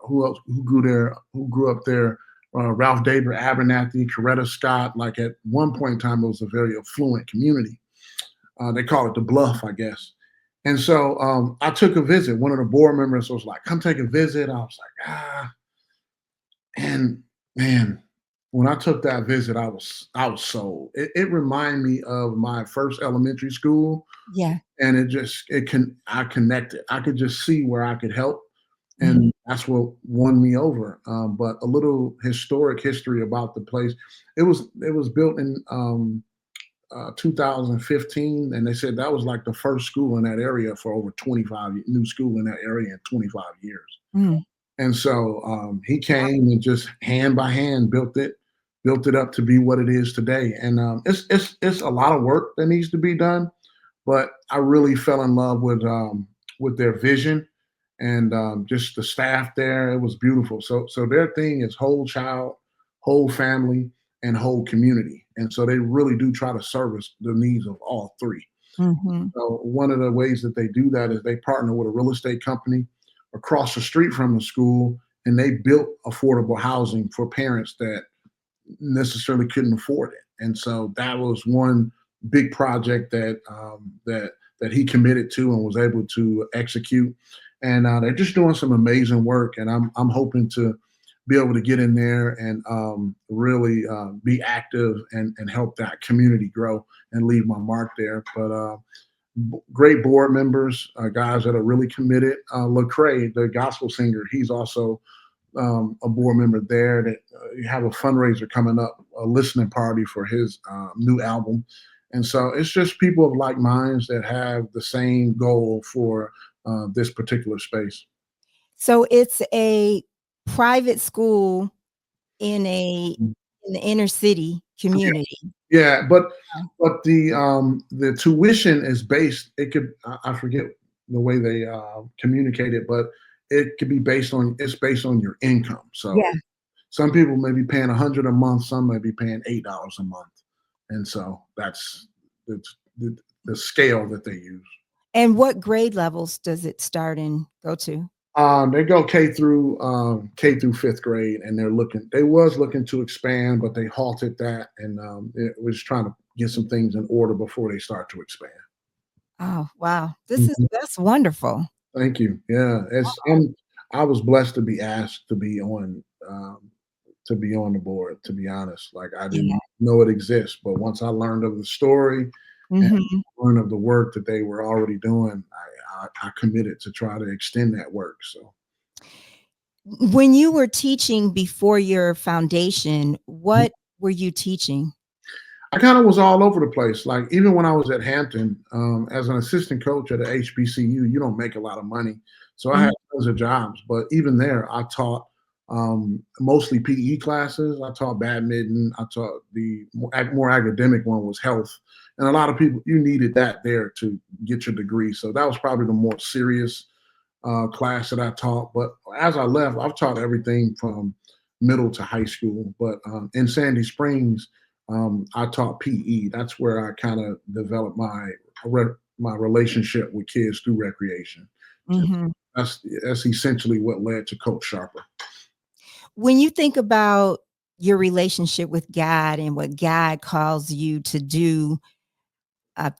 who else? Who grew there? Who grew up there? Ralph David Abernathy, Coretta Scott. Like at one point in time, it was a very affluent community. They call it the Bluff, I guess. And so I took a visit. One of the board members was like, "Come take a visit." I was like, "Ah," and man, when I took that visit, I was sold. It reminded me of my first elementary school,
Yeah.
and I connected. I could just see where I could help,
Mhm.
and that's what won me over. But a little historic history about the place. It was built in 2015, and they said that was like the first school in that area for over 25 new school in that area in 25 years.
Mm.
And so he came and just hand by hand built it up to be what it is today. And it's a lot of work that needs to be done, but I really fell in love with their vision and just the staff there. It was beautiful. So their thing is whole child, whole family, and whole community. And so they really do try to service the needs of all three.
Mhm.
So one of the ways that they do that is they partner with a real estate company across the street from the school, and they built affordable housing for parents that necessarily couldn't afford it. And so that was one big project that he committed to and was able to execute. And they're just doing some amazing work. And I'm hoping to be able to get in there and really be active and help that community grow and leave my mark there. But great board members, guys that are really committed. Lecrae, the gospel singer, he's also a board member there. That you have a fundraiser coming up, a listening party for his new album, and so it's just people of like minds that have the same goal for this particular space.
So it's a private school in a
Mm.
in the inner city
Yeah,
community.
yeah,
Oh.
but the tuition is based. It could I forget the way they communicate it, but it could be based on it's based on your income. So
Yeah.
some people may be paying 100 a month, some may be paying $8 a month, and so that's the scale that they use.
And what grade levels does it start and go to?
They go K through fifth grade, and they was looking to expand, but they halted that, and it was trying to get some things in order before they start to expand.
Oh, wow.
Mhm.
That's wonderful.
Thank you. Yeah, I was blessed to be asked to be on the board. To be honest, like I
Yeah.
didn't know it exists, but once I learned of the story and
Mhm.
learned of the work that they were already doing, I committed to try to extend that work. So
When you were teaching before your foundation, what were you teaching?
I kind of was all over the place. Like even when I was at Hampton as an assistant coach at a HBCU, you don't make a lot of money. So I had
Mhm.
tons of jobs, but even there, I taught mostly PE classes. I taught badminton. I taught the more academic one was health, and a lot of people you needed that there to get your degree. So that was probably the more serious class that I taught. But as I left, I've taught everything from middle to high school. But in Sandy Springs, I taught PE. That's where I kind of developed my relationship with kids through recreation. And
Mhm.
that's essentially what led to Coach Sharper.
When you think about your relationship with God and what God calls you to do,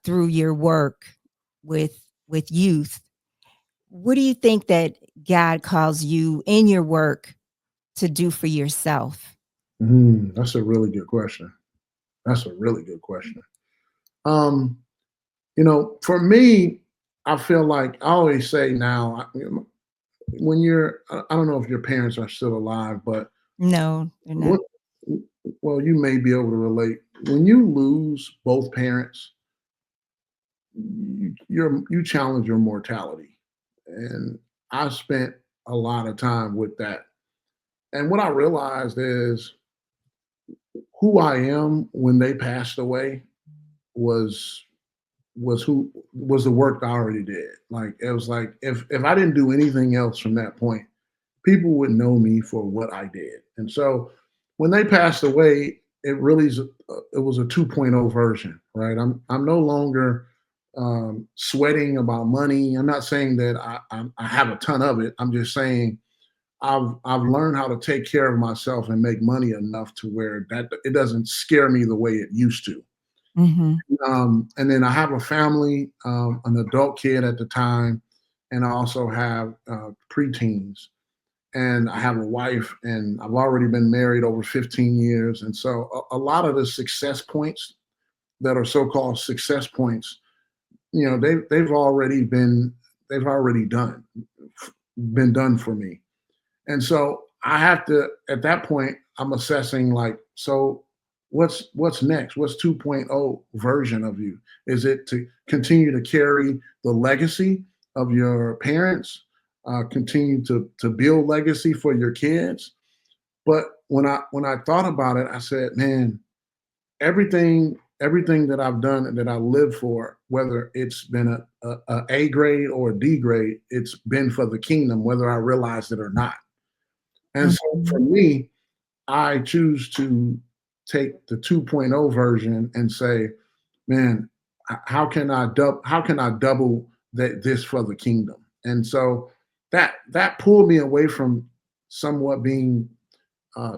through your work with youth, what do you think that God calls you in your work to do for yourself?
That's a really good question. That's a really good question. Um, for me, I feel like I always say now, when I don't know if your parents are still alive, but
No, they're
when
not.
well, you may be able to relate. When you lose both parents, you challenge your mortality, and I spent a lot of time with that. And what I realized is who I am when they passed away was who was the work I already did. Like it was like if I didn't do anything else from that point, people would know me for what I did. And so when they passed away, it was a 2.0 version, right? I'm no longer sweating about money. I'm not saying that I have a ton of it. I'm just saying I've learned how to take care of myself and make money enough to where that it doesn't scare me the way it used to.
Mhm.
And then I have a family, an adult kid at the time, and I also have preteens. And I have a wife, and I've already been married over 15 years. And so a lot of the success points that are so-called success points, they've already been done for me. And so I have to, at that point, I'm assessing like, so what's next? What's 2.0 version of you? Is it to continue to carry the legacy of your parents, continue to build legacy for your kids? But when I thought about it, I said, man, everything that I've done and that I live for, whether it's been a grade or a D grade, it's been for the kingdom, whether I realize it or not. And so for
Mhm.
me, I choose to take the 2.0 version and say, man, how can I double this for the kingdom? And so that pulled me away from somewhat being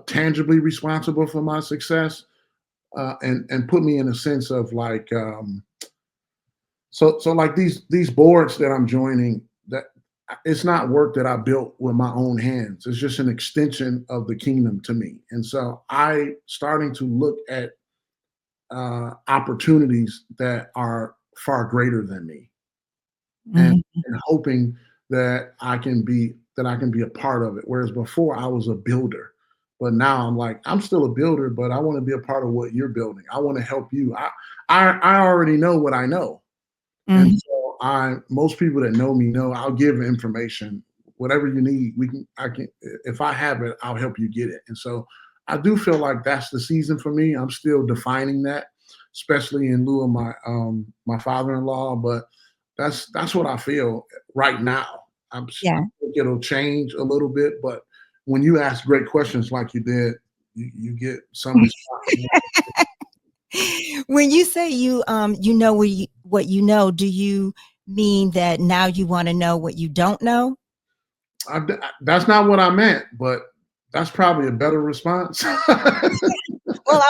tangibly responsible for my success, and put me in a sense of like so like these boards that I'm joining, that it's not work that I built with my own hands. It's just an extension of the kingdom to me. And so I starting to look at opportunities that are far greater than me, and,
Mhm.
and hoping that I can be a part of it. Whereas before I was a builder, but now I'm like I'm still a builder, but I want to be a part of what you're building. I want to help you. I already know what I know, and
Mhm.
so most people that know me know I'll give information, whatever you need. I can, if I have it, I'll help you get it. And so I do feel like that's the season for me. I'm still defining that, especially in lieu of my father-in-law. But that's what I feel right now. I
Yeah.
think it'll change a little bit, but when you ask great questions like you did, you get some response.
When you say you know what you know, do you mean that now you wanna know what you don't know?
That's not what I meant, but that's probably a better response.
Well,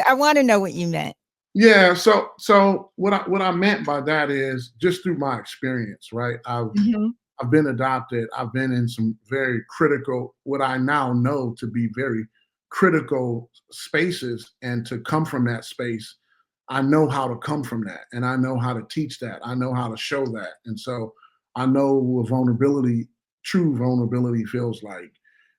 I wanna know what you meant.
Yeah, so what I meant by that is just through my experience, right?
Mhm.
I've been adopted. I've been in some very critical, what I now know to be very critical spaces, and to come from that space, I know how to come from that, and I know how to teach that. I know how to show that, and so I know what true vulnerability feels like,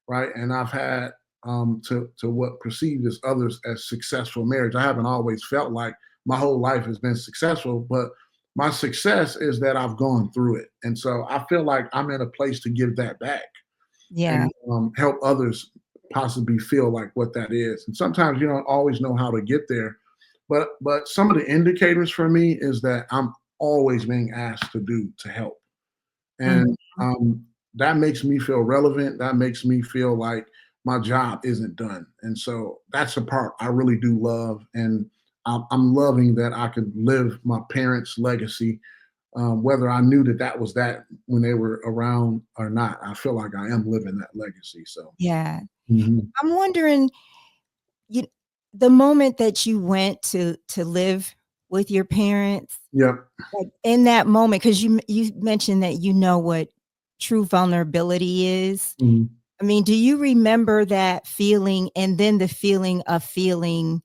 right? And I've had to what perceived as others as successful marriage. I haven't always felt like my whole life has been successful, but my success is that I've gone through it. And so I feel like I'm in a place to give that back,
Yeah.
and help others possibly feel like what that is. And sometimes you don't always know how to get there, but some of the indicators for me is that I'm always being asked to do to help,
Mhm.
and that makes me feel relevant. That makes me feel like my job isn't done, and so that's the part I really do love, and I'm loving that I could live my parents' legacy, whether I knew that was that when they were around or not. I feel like I am living that legacy. So,
Yeah.
mhm.
I'm wondering, you the moment that you went to live with your parents,
Yeah.
like, in that moment, 'cause you mentioned that you know what true vulnerability is.
Mhm.
I mean, do you remember that feeling and then the feeling of feeling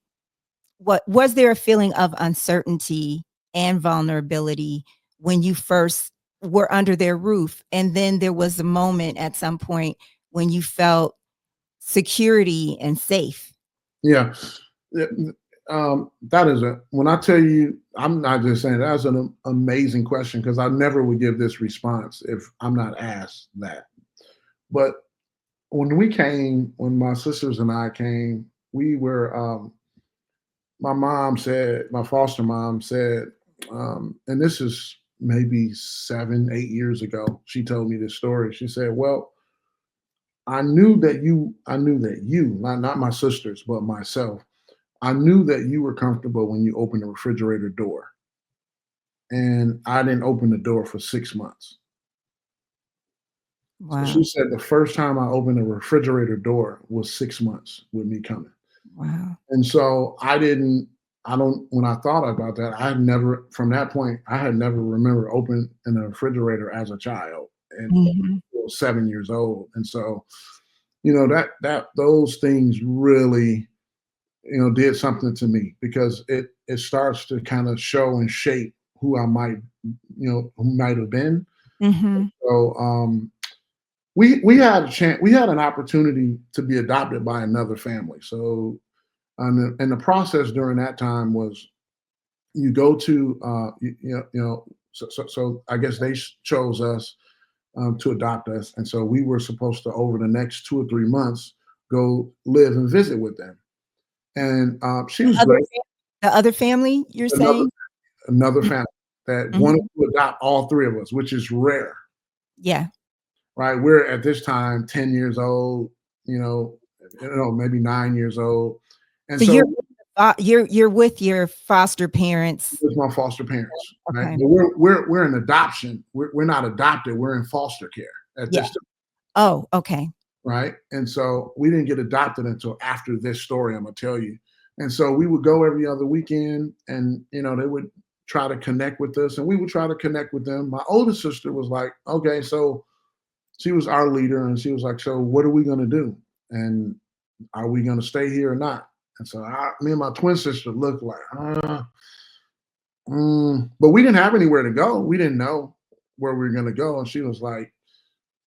what was there a feeling of uncertainty and vulnerability when you first were under their roof? And then there was a moment at some point when you felt security and safe?
Yeah. Yeah, that is a when I tell you, I'm not just saying that's an amazing question because I never would give this response if I'm not asked that. But when my sisters and I came, we were my mom said, my foster mom said, and this is maybe 7, 8 years ago. She told me this story. She said, "Well, I knew that you, not my sisters, but myself, I knew that you were comfortable when you opened the refrigerator door, and I didn't open the door for 6 months." So she
Wow.
said the first time I opened the refrigerator door was 6 months with me coming.
Wow.
And so I don't, when I thought about that, I had never, from that point, I had never remember opening a refrigerator as a child and
Mhm.
7 years old. And so, those things really, did something to me because it starts to kind of show and shape who I might, who might have been.
Mhm.
So, we had a chance, we had an opportunity to be adopted by another family. So, and the process during that time was you go to so I guess they chose us to adopt us, and so we were supposed to over the next 2 or 3 months go live and visit with them. And she was
Other
great.
the other family you're
Another
saying?
another family that wanted
Mhm.
to adopt all three of us, which is rare,
Yeah.
right? We're at this time 10 years old, you know, maybe 9 years old, and
So you're
so
with you're with your foster parents.
with my foster parents, right?
Okay.
But we're in adoption. We're not adopted. We're in foster care at
Yeah.
this time,
Oh, okay.
right? And so we didn't get adopted until after this story I'm gonna tell you. And so we would go every other weekend, and they would try to connect with us, and we would try to connect with them. My older sister was like, "Okay," so she was our leader, and she was like, "So what are we gonna do? And are we gonna stay here or not?" And so me and my twin sister looked like, but we didn't have anywhere to go. We didn't know where we were going to go. And she was like,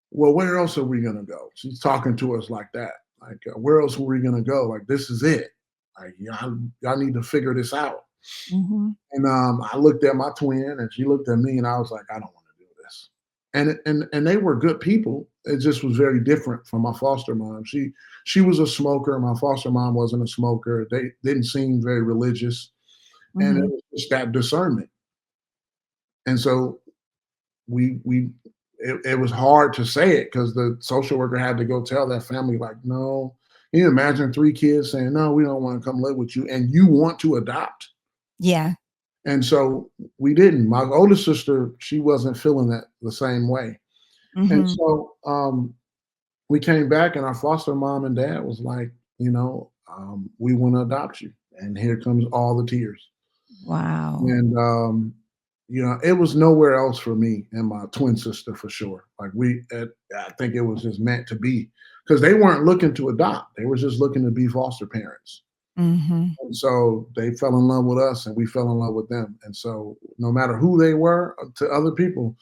"Well, where else are we going to go?" She's talking to us like that. Like, where else are we going to go? Like, this is it. Like, y'all need to figure this out.
Mhm.
And I looked at my twin and she looked at me and I was like, "I don't want to do this." And they were good people. It just was very different from my foster mom. She was a smoker. My foster mom wasn't a smoker. They didn't seem very religious. And it
Mhm.
was just that discernment. And so we it was hard to say it because the social worker had to go tell that family like, no. Can you imagine three kids saying, "No, we don't want to come live with you," and you want to adopt?
Yeah.
And so we didn't. My older sister, she wasn't feeling that the same way. And
Mhm.
so we came back, and our foster mom and dad was like, we want to adopt you. And here comes all the tears.
Wow.
And it was nowhere else for me and my twin sister for sure. Like I think it was just meant to be because they weren't looking to adopt; they were just looking to be foster parents.
Mhm.
And so they fell in love with us, and we fell in love with them. And so no matter who they were to other people,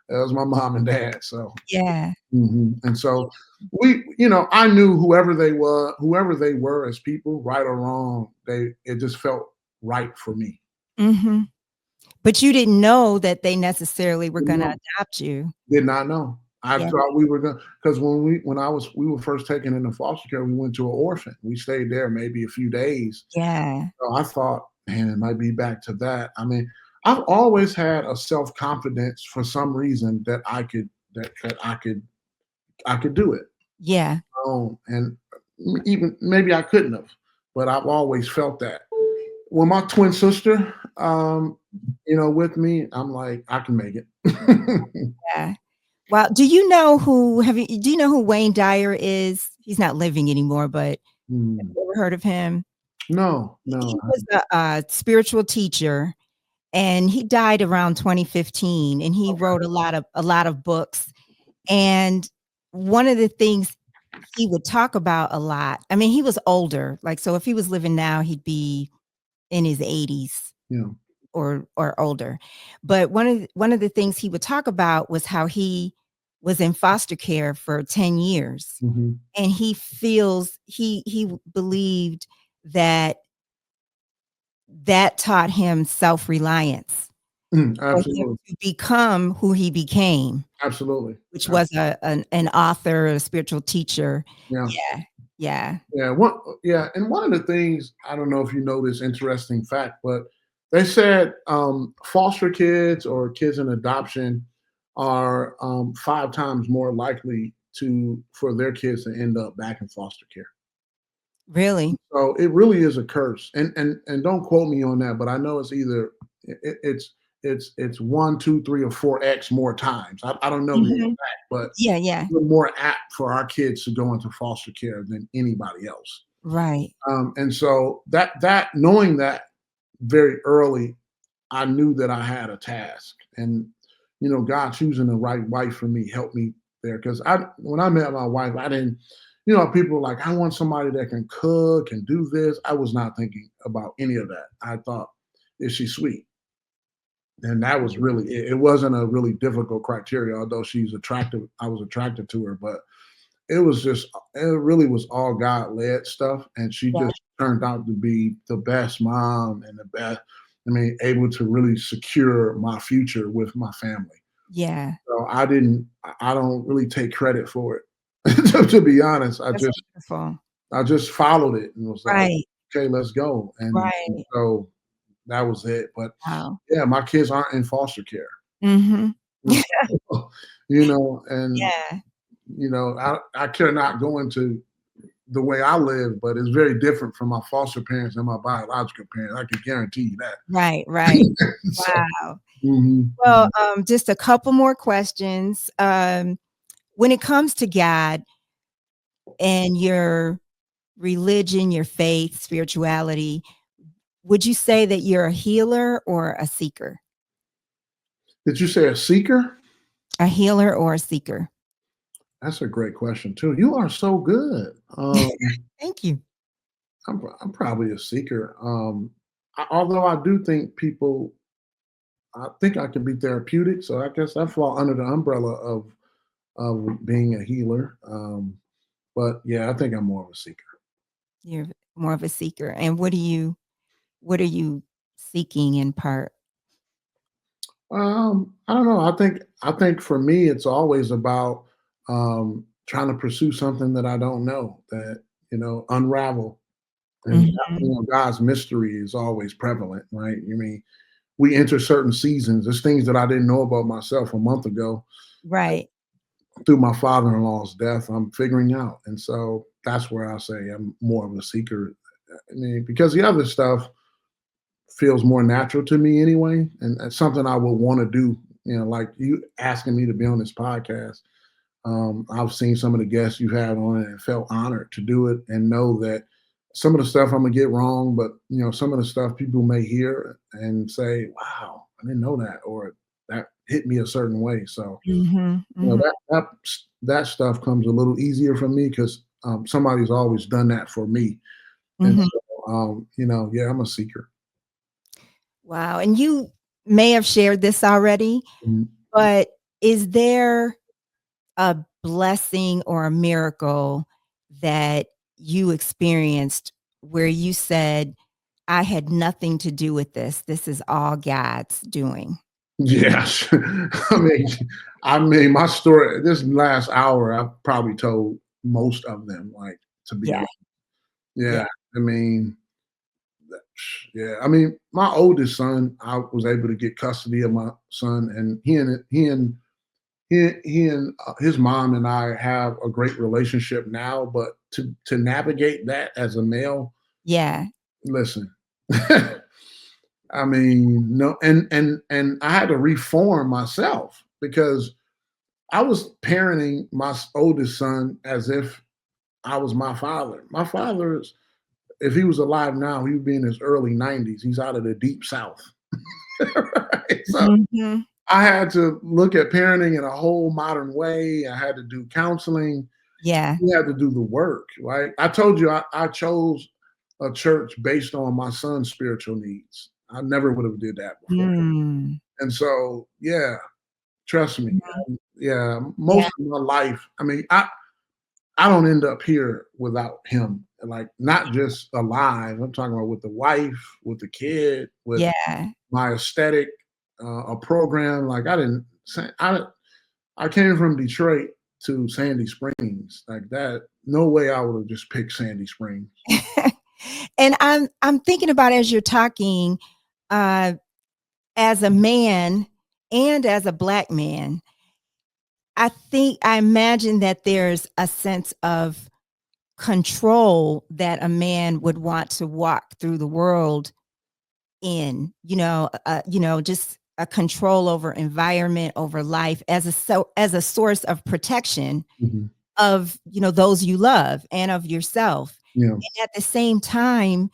it was my mom and dad. So
Yeah.
and so I knew whoever they were as people, right or wrong, it just felt right for me.
Mhm. But you didn't know that they necessarily were
Didn't
gonna
know.
adopt you.
Did not know. I
Yeah.
thought we were gonna because we were first taken into foster care, we went to an orphan. We stayed there maybe a few days.
Yeah.
So I thought, man, it might be back to that. I mean, I've always had a self confidence for some reason that I could do it.
Yeah.
And even maybe I couldn't have, but I've always felt that. Well, my twin sister, with me, I'm like, I can make it.
Yeah. Well, do you know who Wayne Dyer is? He's not living anymore, but have
Hmm.
you ever heard of him?
No, no.
He was a spiritual teacher, and he died around 2015, and he wrote a lot of books, and one of the things he would talk about a lot, I mean, he was older, like, so if he was living now, he'd be in his 80s
Yeah.
or older. But one of the things he would talk about was how he was in foster care for 10 years,
Mhm.
and he believed that that taught him self-reliance for him
Absolutely.
to become who he became,
Absolutely.
which was an author, a spiritual teacher.
Yeah.
Yeah, yeah.
Yeah, and one of the things, I don't know if you know this interesting fact, but they said foster kids or kids in adoption are 5 times more likely to for their kids to end up back in foster care.
Really?
So it really is a curse, and don't quote me on that, but I know it's either it's 1, 2, 3, or 4x more times. I don't know the
Mhm.
exact, but
Yeah, yeah.
we're more apt for our kids to go into foster care than anybody else.
Right.
And so that knowing that very early, I knew that I had a task, and God choosing the right wife for me helped me there. Because when I met my wife, I didn't, people are like, I want somebody that can cook and do this. I was not thinking about any of that. I thought, is she sweet? And that was really it. It wasn't a really difficult criteria, although she's attractive. I was attracted to her, but it was just it really was all God led stuff, and she
Yeah,
just turned out to be the best mom and the best. I mean, able to really secure my future with my family.
yeah.
So I don't really take credit for it. To be honest,
That's beautiful.
I just followed it and was like,
Right,
okay, let's go. And
right.
so that was it. But
Wow.
yeah, my kids aren't in foster care.
Mhm.
And so, and
Yeah.
I cannot go into the way I live, but it's very different from my foster parents and my biological parents. I can guarantee you that.
Right, right.
So,
Wow.
mhm,
Well,
mhm.
just a couple more questions. When it comes to God and your religion, your faith, spirituality, would you say that you're a healer or a seeker?
Did you say a seeker?
A healer or a seeker?
That's a great question too. You are so good.
Thank you.
I'm probably a seeker. Although I do think I think I can be therapeutic, so I guess I fall under the umbrella of being a healer. But yeah, I think I'm more of a seeker.
You're more of a seeker. And what are you seeking in part?
I don't know. I think for me, it's always about trying to pursue something that I don't know, that unravel. And
Mhm.
God's mystery is always prevalent, right? I mean, we enter certain seasons. There's things that I didn't know about myself a month ago
Right.
through my father-in-law's death. I'm figuring out, and so that's where I say I'm more of a seeker. I mean, because the other stuff feels more natural to me anyway, and it's something I would want to do. Like you asking me to be on this podcast. I've seen some of the guests you've had on it and felt honored to do it and know that some of the stuff I'm gonna get wrong, but some of the stuff people may hear and say, "Wow, I didn't know that," or that hit me a certain way. So
Mhm, mhm,
that stuff comes a little easier for me because somebody's always done that for me, and
mhm.
so yeah, I'm a seeker.
Wow, and you may have shared this already,
Mhm.
but is there a blessing or a miracle that you experienced where you said, "I had nothing to do with this. This is all God's doing."
Yes. I mean, my story this last hour, I've probably told most of them, like, to be
Yeah,
honest.
yeah,
Yeah. I mean, yeah. I mean, my oldest son, I was able to get custody of my son, and he and his mom and I have a great relationship now. But to navigate that as a male,
yeah,
listen. I mean, no, and I had to reform myself because I was parenting my oldest son as if I was my father. My father is, if he was alive now, he would be in his early 90s. He's out of the deep south. Right? So
mhm,
I had to look at parenting in a whole modern way. I had to do counseling.
yeah,
We had to do the work, right? I told you I chose a church based on my son's spiritual needs. I never would have did that before.
mm,
And so, yeah, trust me.
mhm,
Yeah,
yeah,
most of my life, I mean, I don't end up here without him. Like not just alive. I'm talking about with the wife, with the kid, with
Yeah.
my aesthetic, a program. Like I didn't. I came from Detroit to Sandy Springs. Like that. No way I would have just picked Sandy Springs.
And I'm thinking about as you're talking, uh, as a man and as a Black man, I imagine that there's a sense of control that a man would want to walk through the world in, just a control over environment, over life as a source of protection
Mhm.
of, those you love and of yourself.
Yeah.
And at the same time,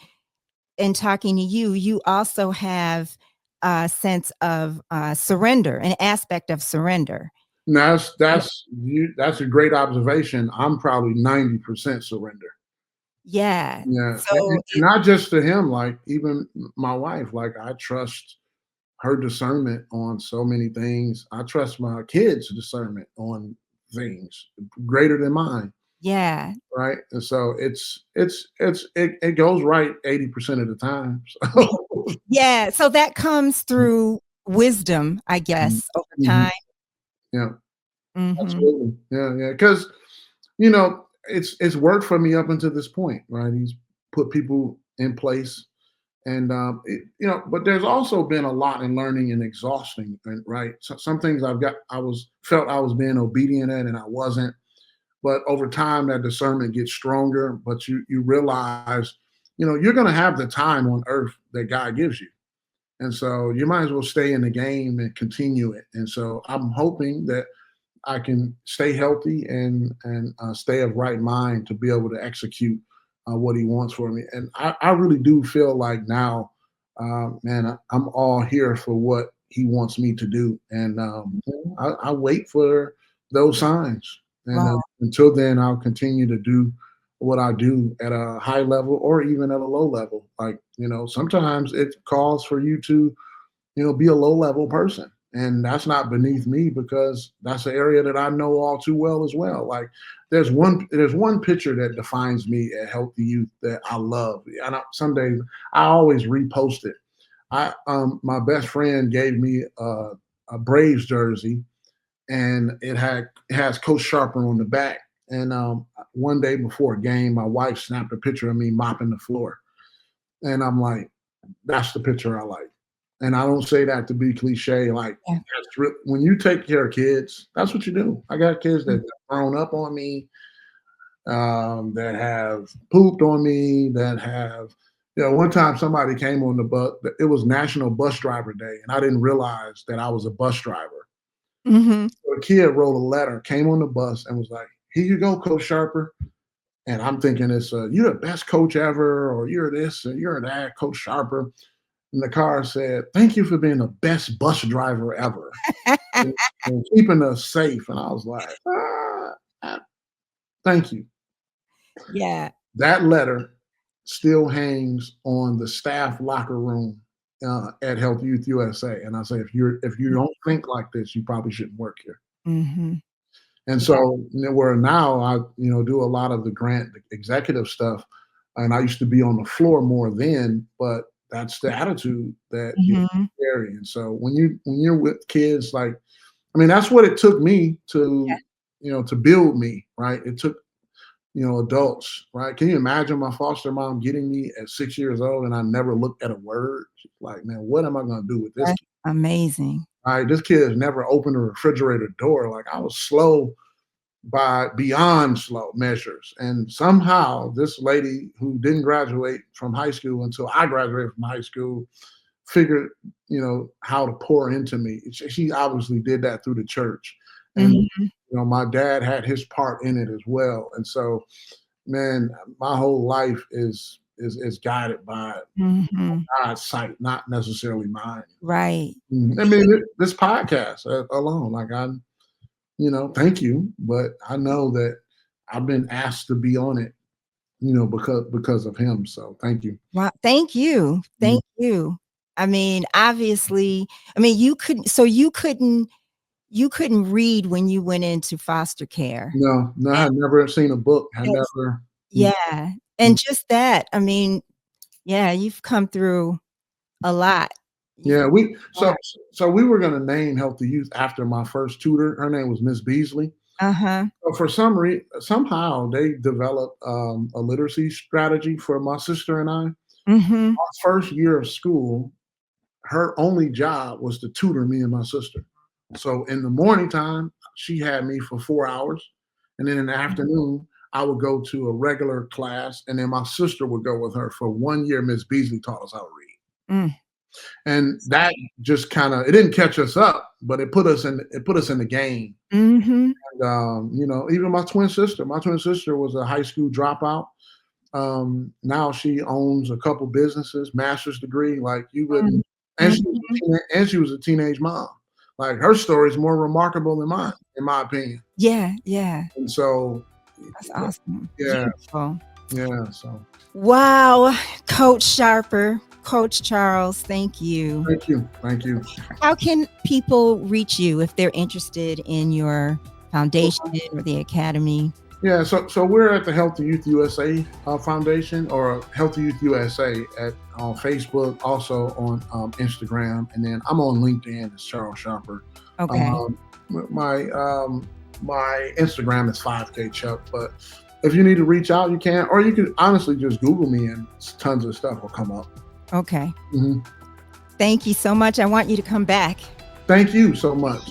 in talking to you, you also have a sense of surrender, an aspect of surrender.
Now that's a great observation. I'm probably 90% surrender.
Yeah.
Yeah,
So
and not just to him, like even my wife, like I trust her discernment on so many things. I trust my kids' discernment on things greater than mine,
yeah.
right? And so it goes right 80% of the time. So
Yeah, so that comes through wisdom, I guess, over
Mhm.
time.
Yeah,
Mhm.
absolutely. Yeah, yeah. Because it's worked for me up until this point, right? He's put people in place. And but there's also been a lot in learning and exhausting, and right. So some things I was being obedient at, and I wasn't. But over time, that discernment gets stronger. But you realize, you're going to have the time on earth that God gives you, and so you might as well stay in the game and continue it. And so I'm hoping that I can stay healthy and stay of right mind to be able to execute what he wants for me. And I really do feel like now, man, I'm all here for what he wants me to do, and I wait for those signs. And
Wow.
until then, I'll continue to do what I do at a high level or even at a low level. Like sometimes it calls for you to be a low level person. And that's not beneath me because that's an area that I know all too well as well. Like there's one picture that defines me at Healthy Youth that I love. And some days I always repost it. My best friend gave me a Braves jersey and it has Coach Sharper on the back. And one day before a game, my wife snapped a picture of me mopping the floor. And I'm like, that's the picture I like. And I don't say that to be cliche. Like
Yeah.
when you take care of kids, that's what you do. I got kids that
Mm.
have grown up on me, that have pooped on me, that have. One time somebody came on the bus. It was National Bus Driver Day, and I didn't realize that I was a bus driver.
Mhm.
So a kid wrote a letter, came on the bus, and was like, "Here you go, Coach Sharper." And I'm thinking it's you're the best coach ever, or you're this and you're that, Coach Sharper. And the car said, "Thank you for being the best bus driver ever and keeping us safe." And I was like, thank you."
Yeah.
That letter still hangs on the staff locker room at Health Youth USA. And I say, if you don't think like this, you probably shouldn't work here.
Mhm.
And
Yeah.
so where now I do a lot of the grant executive stuff, and I used to be on the floor more then, but that's the attitude that you
Mhm.
carry. And so when you're with kids, like I mean, that's what it took me to build me, right? It took adults, right? Can you imagine my foster mom getting me at 6 years old and I never looked at a word? She's like, man, what am I going to do with this
That's
kid?
amazing.
All right, this kid has never opened a refrigerator door. Like I was slow by beyond slow measures. And somehow this lady who didn't graduate from high school until I graduated from high school figured, how to pour into me. She obviously did that through the church. And
Mhm.
my dad had his part in it as well. And so, man, my whole life is guided by
Mhm.
God's sight, not necessarily mine.
Right.
I mean, this podcast alone, like thank you, but I know that I've been asked to be on it, because of him. So thank you.
Wow, thank you.
Mhm.
Thank you. I mean, obviously, I mean, you couldn't you couldn't read when you went into foster care.
No, no, I had never seen a book. I
And
never. Mm,
yeah,
mm.
and just that, I mean, yeah, you've come through a lot. You've
Yeah,
come
we
through a lot.
so we were gonna name Healthy Youth after my first tutor. Her name was Miss Beasley.
Uh-huh.
So for somehow they developed a literacy strategy for my sister and I.
Mhm.
Our first year of school, her only job was to tutor me and my sister. So in the morning time, she had me for 4 hours. And then in the afternoon, I would go to a regular class. And then my sister would go with her for 1 year. Miss Beasley taught us how to read.
Mm.
And that just kind of it didn't catch us up, but it put us in the game.
Mhm.
And even my twin sister was a high school dropout. Now she owns a couple businesses, master's degree, like you
Mm.
wouldn't, and
Mhm.
she was a teenage mom. Like her story is more remarkable than mine, in my opinion.
Yeah, yeah.
And so,
That's awesome.
yeah,
Beautiful.
yeah. So
Wow, Coach Sharper, Coach Charles, thank you.
thank you.
How can people reach you if they're interested in your foundation or the academy?
Yeah, so we're at the Healthy Youth USA Foundation, or Healthy Youth USA at on Facebook, also on Instagram, and then I'm on LinkedIn as Charles Sharper.
Okay.
Um, my Instagram is 5K Chuck, but if you need to reach out, you can, or you can honestly just Google me and tons of stuff will come up.
Okay.
Mhm.
Thank you so much. I want you to come back.
Thank you so much.